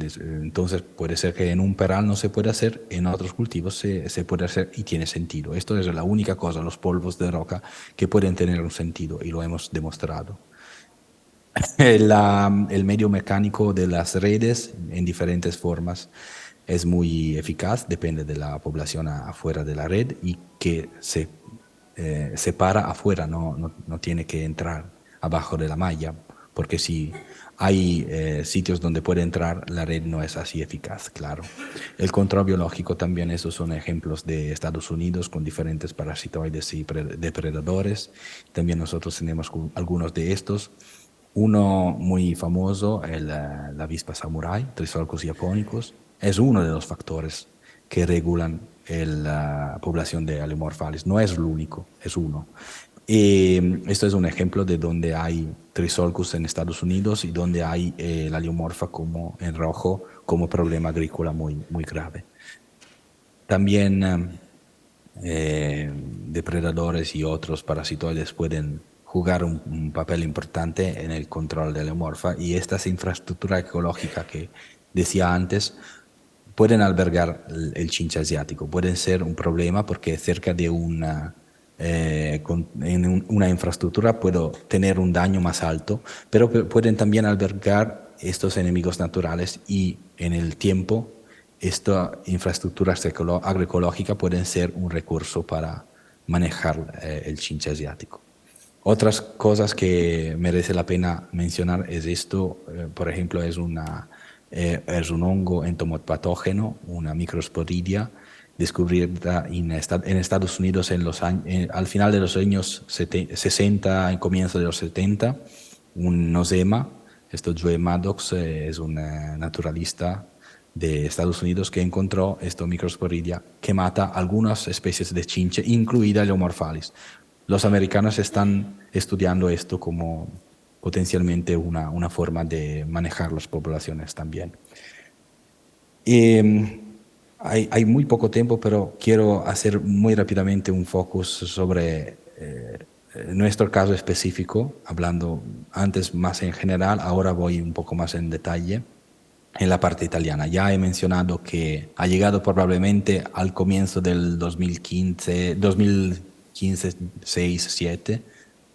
Entonces puede ser que en un peral no se pueda hacer, en otros cultivos se puede hacer y tiene sentido. Esto es la única cosa, los polvos de roca, que pueden tener un sentido y lo hemos demostrado. El medio mecánico de las redes en diferentes formas es muy eficaz, depende de la población afuera de la red y que se para afuera, no tiene que entrar abajo de la malla, porque si hay sitios donde puede entrar, la red no es así eficaz, claro. El control biológico también, esos son ejemplos de Estados Unidos con diferentes parasitoides y depredadores. También nosotros tenemos algunos de estos. Uno muy famoso, la avispa samurai, Trisolcus japonicus, es uno de los factores que regulan la población de Aleomorphalis. No es el único, es uno. Y esto es un ejemplo de donde hay Trisolcus en Estados Unidos y donde hay la Aleomorpha como en rojo como problema agrícola muy, muy grave. También depredadores y otros parasitoides pueden jugar un papel importante en el control de la Aleomorpha y estas infraestructuras ecológicas que decía antes pueden albergar el chinche asiático. Pueden ser un problema porque cerca de en una infraestructura puedo tener un daño más alto, pero pueden también albergar estos enemigos naturales y en el tiempo estas infraestructuras agroecológicas pueden ser un recurso para manejar el chinche asiático. Otras cosas que merece la pena mencionar es esto, por ejemplo, es un hongo entomopatógeno, una microsporidia, descubierta en Estados Unidos al final de los años 60, en comienzo de los 70, un nosema. Joe Maddox es un naturalista de Estados Unidos que encontró esta microsporidia que mata algunas especies de chinche, incluida Aleomorphalis. Los americanos están estudiando esto como potencialmente una forma de manejar las poblaciones también. Hay muy poco tiempo, pero quiero hacer muy rápidamente un focus sobre nuestro caso específico, hablando antes más en general, ahora voy un poco más en detalle en la parte italiana. Ya he mencionado que ha llegado probablemente al comienzo del 2015, 6, 7,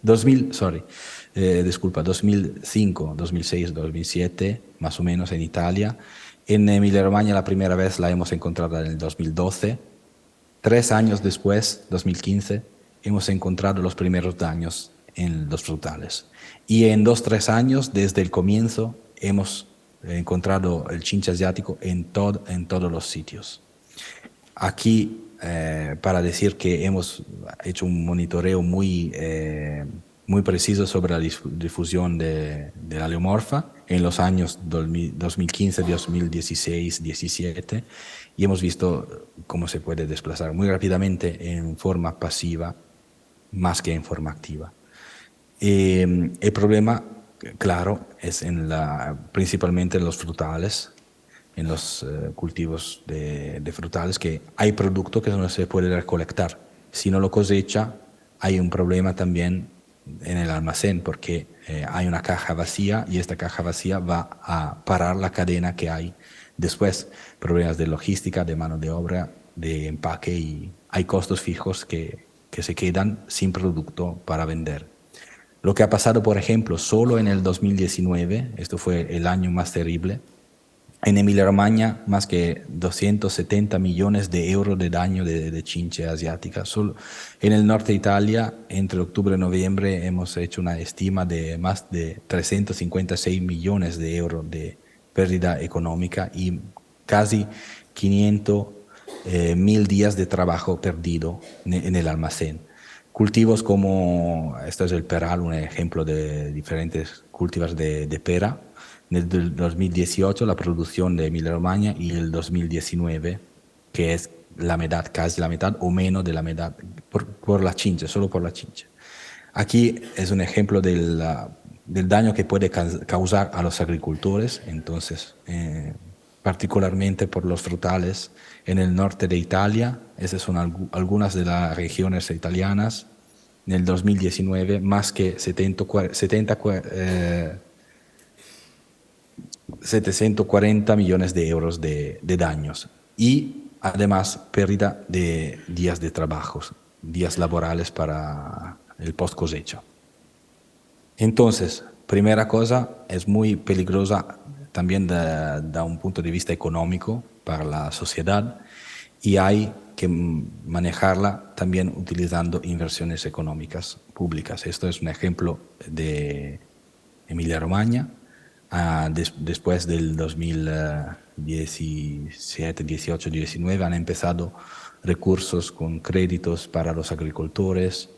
2005, 2006, 2007, más o menos en Italia. En Emilia-Romagna la primera vez la hemos encontrado en el 2012. 3 años después, 2015, hemos encontrado los primeros daños en los frutales. Y en 2-3 años, desde el comienzo, hemos encontrado el chinche asiático en todos los sitios. Aquí para decir que hemos hecho un monitoreo muy preciso sobre la difusión de la leomorfa en los años 2015, 2016, 2017, y hemos visto cómo se puede desplazar muy rápidamente en forma pasiva más que en forma activa. El problema, claro, es principalmente en los frutales, en los cultivos de frutales, que hay producto que no se puede recolectar. Si no lo cosecha, hay un problema también en el almacén, porque hay una caja vacía y esta caja vacía va a parar la cadena que hay después. Problemas de logística, de mano de obra, de empaque, y hay costos fijos que se quedan sin producto para vender. Lo que ha pasado, por ejemplo, solo en el 2019, esto fue el año más terrible, en Emilia-Romagna más que 270 millones de euros de daño de chinche asiática. Solo en el norte de Italia, entre octubre y noviembre, hemos hecho una estima de más de 356 millones de euros de pérdida económica y casi 500.000 días de trabajo perdido en el almacén. Cultivos como, esto es el peral, un ejemplo de diferentes cultivos de pera. En el 2018 la producción de Emilia-Romagna y el 2019, que es la mitad, casi la mitad o menos de la mitad, por la chinche, solo por la chinche. Aquí es un ejemplo del daño que puede causar a los agricultores, entonces, particularmente por los frutales en el norte de Italia. Esas son algunas de las regiones italianas. En el 2019, más que 740 millones de euros de daños y además pérdida de días de trabajo, días laborales para el post cosecha. Entonces, primera cosa, es muy peligrosa también de un punto de vista económico para la sociedad, y hay que manejarla también utilizando inversiones económicas públicas. Esto es un ejemplo de Emilia-Romagna. Después del 2017, 18, 19 han empezado recursos con créditos para los agricultores,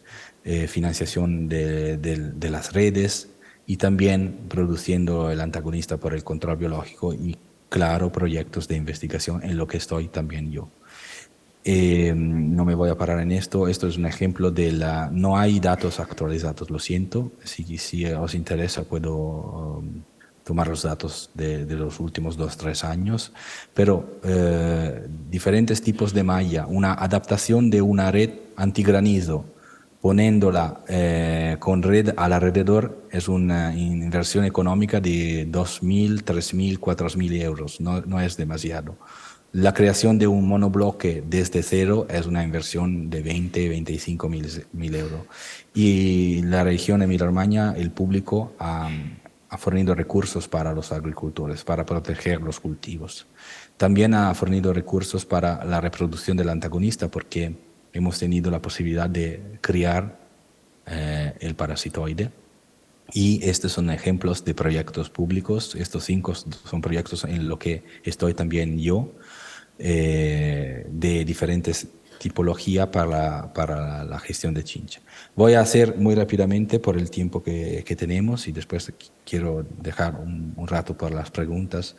financiación de las redes y también produciendo el antagonista por el control biológico y, claro, proyectos de investigación en lo que estoy también yo. No me voy a parar en esto. Esto es un ejemplo no hay datos actualizados, lo siento. Si os interesa puedo tomar los datos de los últimos 2-3 años, pero diferentes tipos de malla, una adaptación de una red antigranizo, poniéndola con red alrededor, es una inversión económica de 2.000, 3.000, 4.000 euros, no es demasiado. La creación de un monobloque desde cero es una inversión de 20, 25 mil euros. Y la región Emilia-Romagna, el público, ha fornido recursos para los agricultores, para proteger los cultivos. También ha fornido recursos para la reproducción del antagonista, porque hemos tenido la posibilidad de criar el parasitoide. Y estos son ejemplos de proyectos públicos. Estos 5 son proyectos en los que estoy también yo, de diferentes tipologías para la gestión de chincha. Voy a hacer muy rápidamente por el tiempo que tenemos, y después quiero dejar un rato para las preguntas,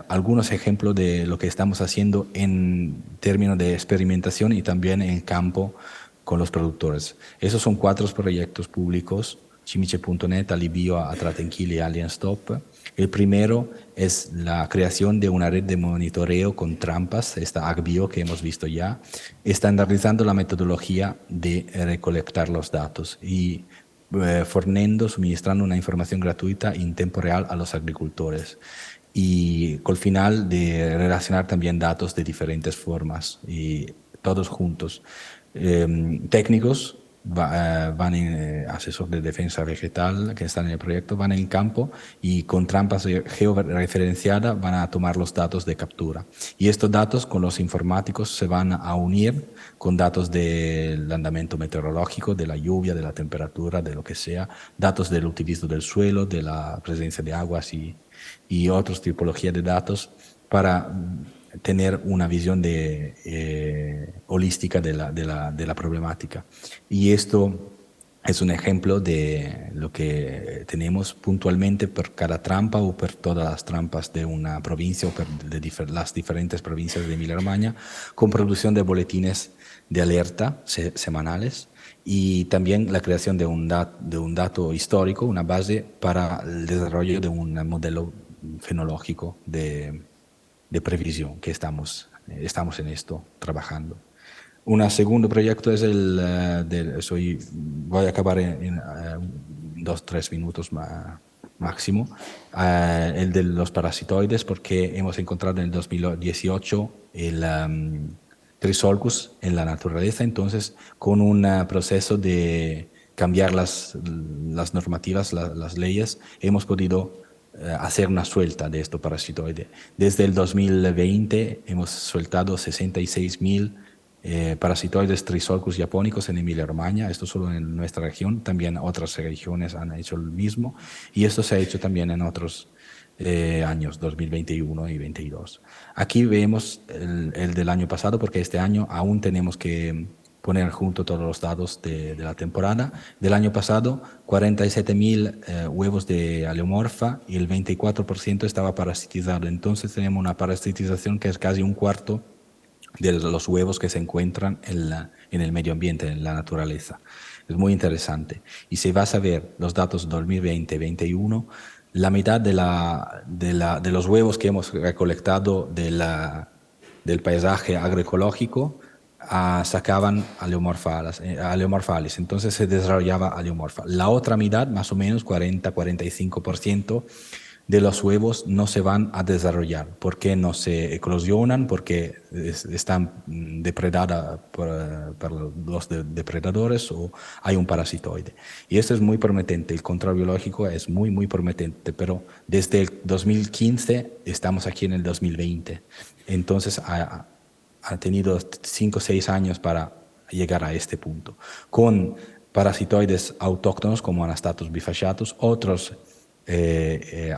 algunos ejemplos de lo que estamos haciendo en términos de experimentación y también en campo con los productores. Esos son 4 proyectos públicos: Cimice.net, Alibio, Atratenquil y Alien Stop. El primero es la creación de una red de monitoreo con trampas, esta Agbio que hemos visto ya, estandarizando la metodología de recolectar los datos y suministrando una información gratuita en tiempo real a los agricultores, y con el final de relacionar también datos de diferentes formas y todos juntos. Técnicos asesor de defensa vegetal que están en el proyecto, van en el campo y con trampas georreferenciadas van a tomar los datos de captura. Y estos datos con los informáticos se van a unir con datos del andamiento meteorológico, de la lluvia, de la temperatura, de lo que sea, datos del utilizo del suelo, de la presencia de aguas y otras tipologías de datos, para tener una visión holística de la problemática. Y esto es un ejemplo de lo que tenemos puntualmente por cada trampa o por todas las trampas de una provincia o por las diferentes provincias de Emilia-Romagna, con producción de boletines de alerta semanales y también la creación de un dato histórico, una base para el desarrollo de un modelo fenológico de previsión, que estamos en esto trabajando. Un segundo proyecto es voy a acabar en 2-3 minutos máximo, el de los parasitoides, porque hemos encontrado en el 2018 el Trisolcus en la naturaleza. Entonces, con un proceso de cambiar las normativas, las leyes, hemos podido hacer una suelta de estos parasitoides. Desde el 2020 hemos sueltado 66.000 parasitoides Trisolcus japónicos en Emilia-Romagna, esto solo en nuestra región, también otras regiones han hecho lo mismo, y esto se ha hecho también en otros años, 2021 y 2022. Aquí vemos el del año pasado, porque este año aún tenemos que poner junto todos los datos de la temporada. Del año pasado, 47.000 huevos de aleomorfa y el 24% estaba parasitizado. Entonces tenemos una parasitización que es casi un cuarto de los huevos que se encuentran en el medio ambiente, en la naturaleza. Es muy interesante. Y si vas a ver los datos 2020-2021, la mitad de los huevos que hemos recolectado del paisaje agroecológico sacaban aleomorfales, entonces se desarrollaba aleomorfa. La otra mitad, más o menos 40-45%, de los huevos no se van a desarrollar, porque no se eclosionan, porque están depredadas por los depredadores o hay un parasitoide. Y esto es muy prometente, el control biológico es muy, muy prometente, pero desde el 2015 estamos aquí en el 2020. Entonces ha tenido 5 o 6 años para llegar a este punto, con parasitoides autóctonos como Anastatus bifasciatus, otros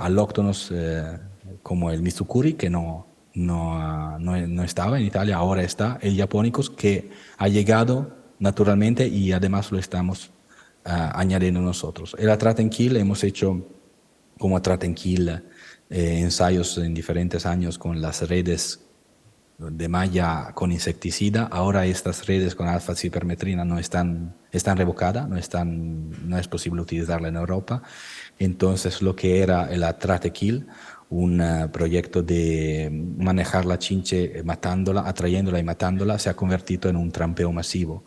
alóctonos como el Mitsukuri, que no estaba en Italia, ahora está, el Japonicus, que ha llegado naturalmente y además lo estamos añadiendo nosotros. El Atratenquil, hemos hecho como Atratenquil ensayos en diferentes años con las redes de malla con insecticida. Ahora estas redes con alfa-cipermetrina están revocadas, no es posible utilizarla en Europa. Entonces lo que era el Atratequil, un proyecto de manejar la chinche matándola, atrayéndola y matándola, se ha convertido en un trampeo masivo.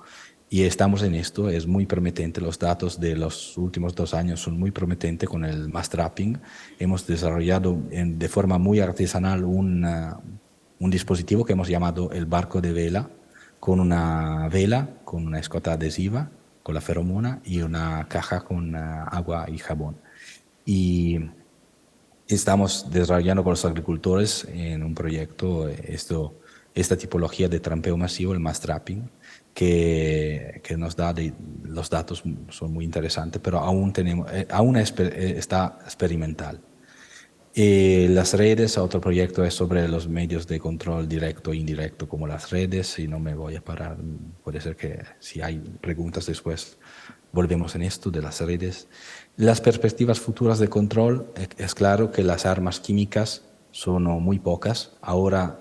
Y estamos en esto, es muy prometente, los datos de los últimos 2 años son muy prometentes con el mass trapping. Hemos desarrollado de forma muy artesanal un dispositivo que hemos llamado el barco de vela, con una vela, con una escota adhesiva, con la feromona y una caja con agua y jabón. Y estamos desarrollando con los agricultores en un proyecto esta tipología de trampeo masivo, el mass trapping, que nos da los datos son muy interesantes, pero aún está experimental. Las redes, otro proyecto es sobre los medios de control directo e indirecto, como las redes, y no me voy a parar, puede ser que si hay preguntas después volvemos en esto de las redes. Las perspectivas futuras de control, es claro que las armas químicas son muy pocas, ahora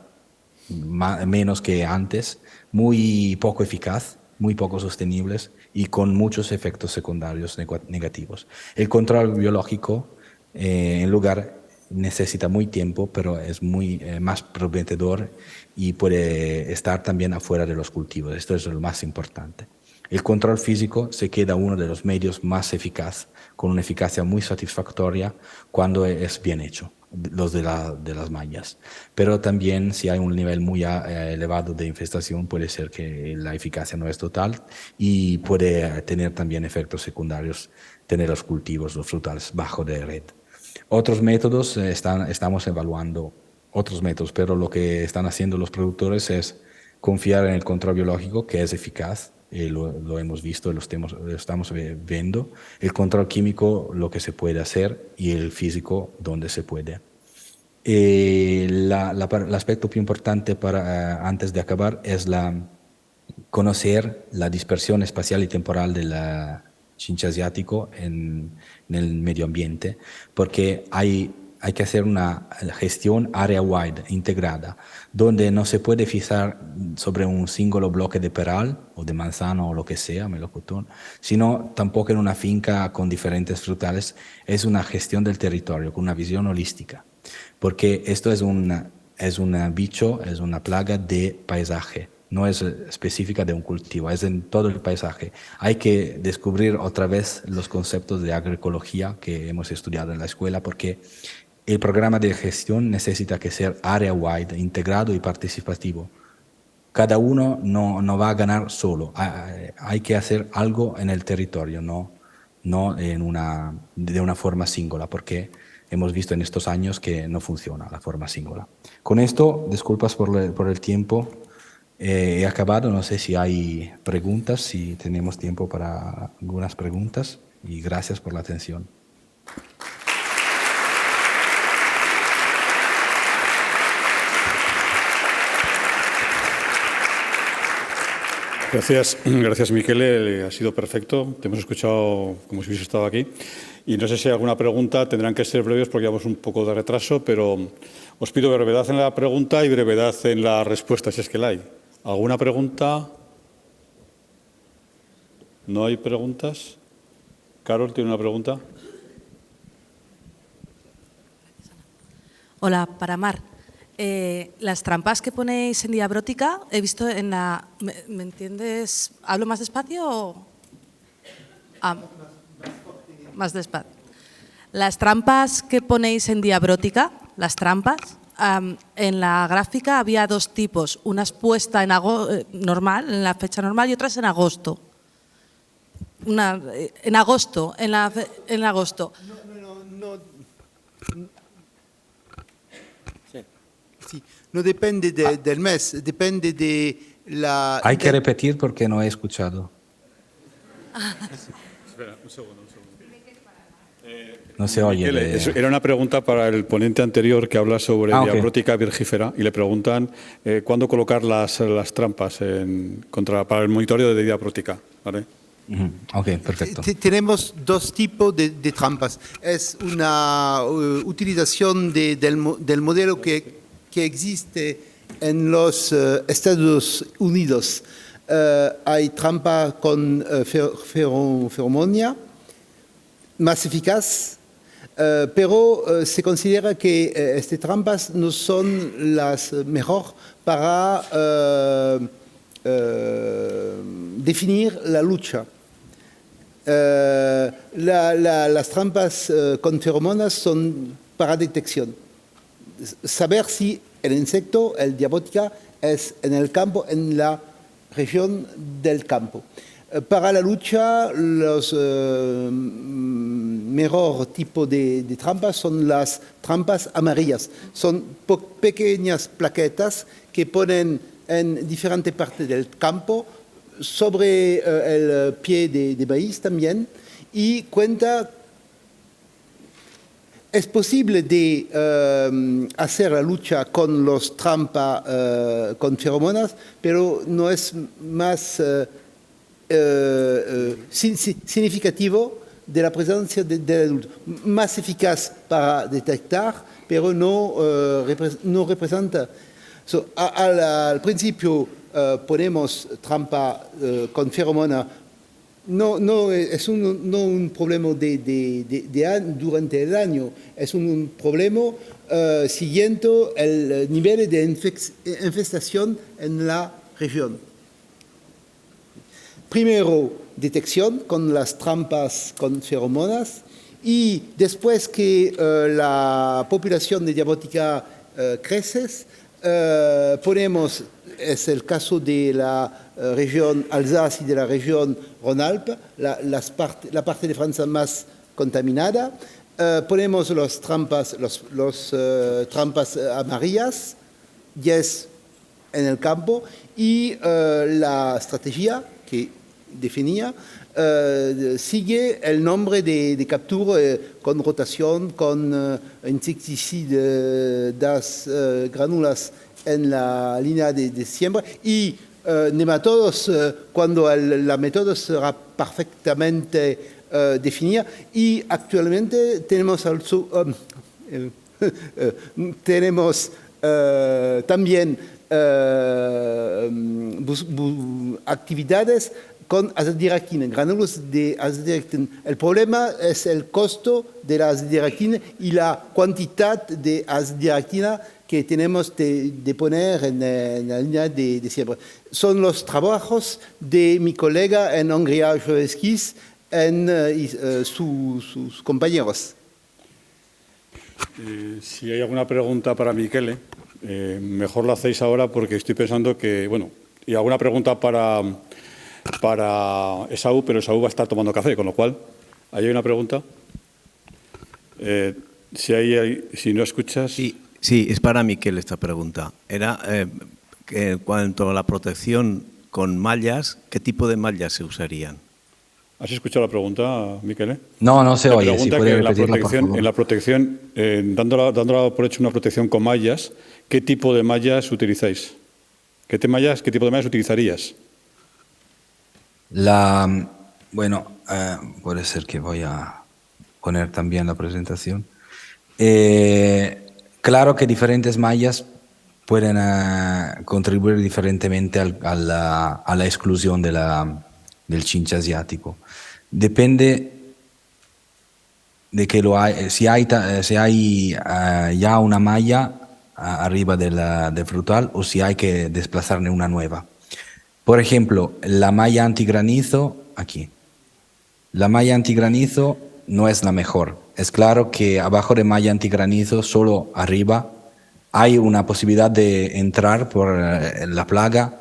menos que antes, muy poco eficaz, muy poco sostenibles y con muchos efectos secundarios negativos. El control biológico, en lugar, necesita muy tiempo, pero es muy más prometedor y puede estar también afuera de los cultivos. Esto es lo más importante. El control físico se queda uno de los medios más eficaz, con una eficacia muy satisfactoria cuando es bien hecho, los de las mallas. Pero también si hay un nivel muy elevado de infestación puede ser que la eficacia no es total y puede tener también efectos secundarios, tener los cultivos, los frutales bajo de red. Otros métodos, estamos evaluando otros métodos, pero lo que están haciendo los productores es confiar en el control biológico, que es eficaz, lo hemos visto, lo estamos viendo, el control químico, lo que se puede hacer, y el físico, donde se puede. El aspecto muy importante antes de acabar es conocer la dispersión espacial y temporal del chinche asiático en el medio ambiente, porque hay que hacer una gestión area-wide integrada, donde no se puede fijar sobre un singolo bloque de peral o de manzano o lo que sea, melocotón, sino tampoco en una finca con diferentes frutales. Es una gestión del territorio con una visión holística, porque esto es un bicho, es una plaga de paisaje, no es específica de un cultivo, es en todo el paisaje. Hay que descubrir otra vez los conceptos de agroecología que hemos estudiado en la escuela, porque el programa de gestión necesita que ser area-wide, integrado y participativo. Cada uno no va a ganar solo, hay que hacer algo en el territorio, no de una forma singular, porque hemos visto en estos años que no funciona la forma singular. Con esto, disculpas por el tiempo, he acabado. No sé si hay preguntas, si tenemos tiempo para algunas preguntas, y gracias por la atención. Gracias Michele, ha sido perfecto, te hemos escuchado como si hubiese estado aquí. Y no sé si hay alguna pregunta, tendrán que ser breves porque llevamos un poco de retraso, pero os pido brevedad en la pregunta y brevedad en la respuesta, si es que la hay. ¿Alguna pregunta? ¿No hay preguntas? Carol, ¿tiene una pregunta? Hola, para Mar. Las trampas que ponéis en Diabrótica, he visto en la... ¿Me entiendes? ¿Hablo más despacio o...? Más despacio. Las trampas que ponéis en Diabrótica, las trampas, en la gráfica había dos tipos, unas puestas normal, en la fecha normal, y otras en agosto. En agosto. Sí, no depende del mes, depende de la... Hay que repetir porque no he escuchado. Espera, un segundo. No se oye. Era una pregunta para el ponente anterior que habla sobre diabrótica virgífera y le preguntan cuándo colocar las trampas para el monitoreo de diabrótica, ¿vale? Ok, perfecto. Tenemos dos tipos de trampas. Es una utilización del modelo que existe en los Estados Unidos. Hay trampa con feromonía más eficaz, pero se considera que estas trampas no son las mejores para definir la lucha. Las trampas con feromonas son para detección. Saber si el insecto, el diabótica, es en el campo, en la región del campo. Para la lucha, los mejor tipo de trampas son las trampas amarillas. Son pequeñas plaquetas que ponen en diferentes partes del campo, sobre el pie de maíz también, y cuenta. Es posible de hacer la lucha con los trampas con feromonas, pero no es más significativo de la presencia del adulto. Más eficaz para detectar, pero no representa. Al principio ponemos trampa con feromona. No es un problema durante el año, es un problema siguiente el nivel de infestación en la región. Primero, detección con las trampas con feromonas, y después que la población de diabótica crece, ponemos, es el caso de la región Alsace y de la región Rhône-Alpes, la parte de Francia más contaminada. Ponemos las trampas, trampas amarillas, 10 en el campo, y la estrategia que definía, sigue el nombre de captura con rotación, con insecticidas granulas en la línea de siembra y nematodos cuando la método será perfectamente definida. Y actualmente tenemos, tenemos también actividades con azadiractina, granulos de azadiractina. El problema es el costo de la azadiractina y la cantidad de azadiractina que tenemos de poner en la línea de siembra. Son los trabajos de mi colega en Hungría, Joeskis, y sus compañeros. Si hay alguna pregunta para Michele, mejor la hacéis ahora porque estoy pensando que, bueno, y alguna pregunta para Esaú, pero Esaú va a estar tomando café, con lo cual, ¿ahí hay una pregunta? Si no escuchas... Sí, es para Miquel esta pregunta. Era que en cuanto a la protección con mallas, ¿qué tipo de mallas se usarían? ¿Has escuchado la pregunta, Miquel? No se oye. Pregunta Si puede que repetirla, por favor. en la protección, dándola por hecho una protección con mallas, ¿qué tipo de mallas utilizáis? ¿Qué tipo de mallas utilizarías? Bueno, puede ser que voy a poner también la presentación. Claro que diferentes mallas pueden contribuir diferentemente a la exclusión del chinche asiático. Depende de que si hay ya una malla arriba del frutal o si hay que desplazarle una nueva. Por ejemplo, la malla antigranizo, aquí. La malla antigranizo no es la mejor. Es claro que abajo de malla antigranizo, solo arriba, hay una posibilidad de entrar por la plaga,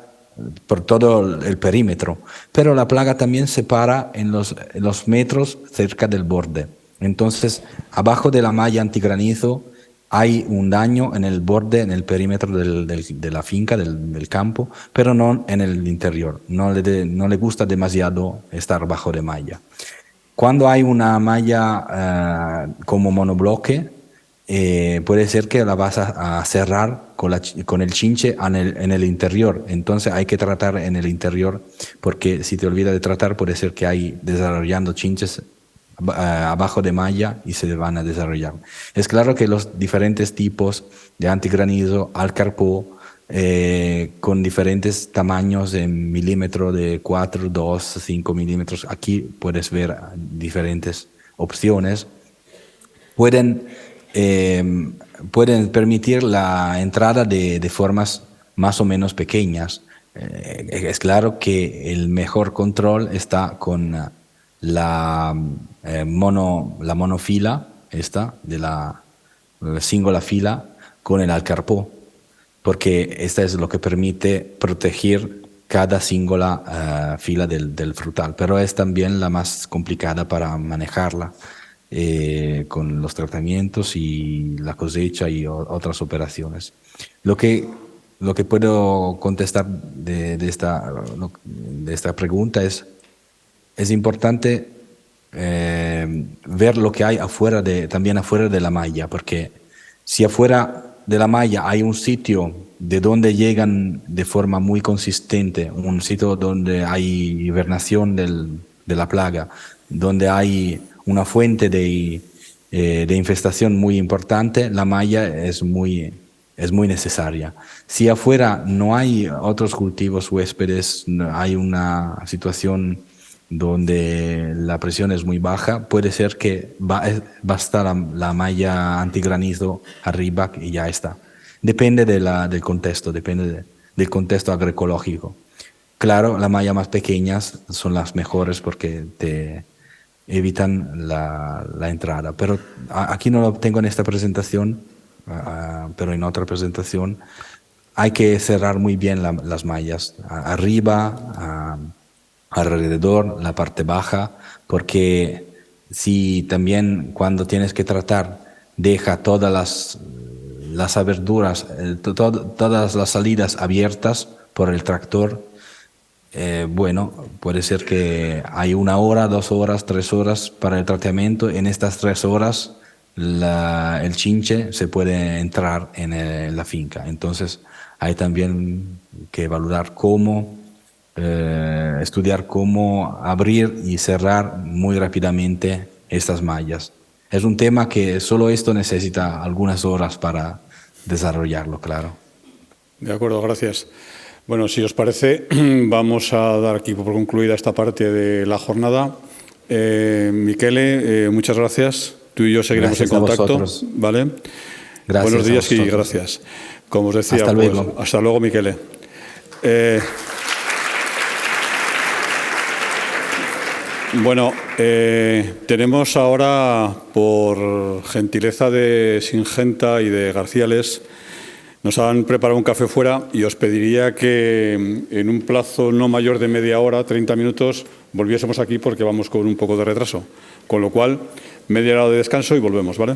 por todo el perímetro. Pero la plaga también se para en los metros cerca del borde. Entonces, abajo de la malla antigranizo hay un daño en el borde, en el perímetro de la finca, del campo, pero no en el interior. No le gusta demasiado estar bajo de malla. Cuando hay una malla como monobloque, puede ser que la vas a cerrar con el chinche en el interior. Entonces hay que tratar en el interior, porque si te olvidas de tratar, puede ser que hay desarrollando chinches abajo de malla y se van a desarrollar. Es claro que los diferentes tipos de antigranizo, alcarpó, con diferentes tamaños en milímetro de 4, 2, 5 milímetros, aquí puedes ver diferentes opciones, pueden permitir la entrada de formas más o menos pequeñas. Es claro que el mejor control está con la monofila, esta de la singola fila, con el alcarpó, porque esta es lo que permite proteger cada singola fila del frutal, pero es también la más complicada para manejarla con los tratamientos y la cosecha y otras operaciones. Lo que puedo contestar de esta pregunta es importante ver lo que hay también afuera de la malla, porque si afuera de la malla hay un sitio de donde llegan de forma muy consistente, un sitio donde hay hibernación de la plaga, donde hay una fuente de infestación muy importante, la malla es muy necesaria. Si afuera no hay otros cultivos huéspedes, hay una situación donde la presión es muy baja, puede ser que basta la malla antigranizo arriba y ya está. Depende del contexto, depende del contexto agroecológico. Claro, las mallas más pequeñas son las mejores porque te evitan la entrada. Pero aquí no lo tengo en esta presentación, pero en otra presentación hay que cerrar muy bien las mallas, arriba, alrededor, la parte baja, porque si también cuando tienes que tratar deja todas las aberturas, todas las salidas abiertas por el tractor, bueno, puede ser que hay 1 hora, 2 horas, 3 horas para el tratamiento. En estas 3 horas el chinche se puede entrar en la finca. Entonces hay también que valorar cómo, estudiar cómo abrir y cerrar muy rápidamente estas mallas. Es un tema que solo esto necesita algunas horas para desarrollarlo, claro. De acuerdo, gracias. Bueno, si os parece, vamos a dar aquí por concluida esta parte de la jornada. Michele, muchas gracias. Tú y yo seguiremos Gracias en contacto. a vosotros. ¿Vale? Gracias Buenos a días y vosotros. gracias. Como os decía, Hasta luego. Hasta luego, Michele. Bueno, tenemos ahora, por gentileza de Singenta y de Garciales, nos han preparado un café fuera y os pediría que en un plazo no mayor de media hora, 30 minutos, volviésemos aquí porque vamos con un poco de retraso. Con lo cual, media hora de descanso y volvemos, ¿vale?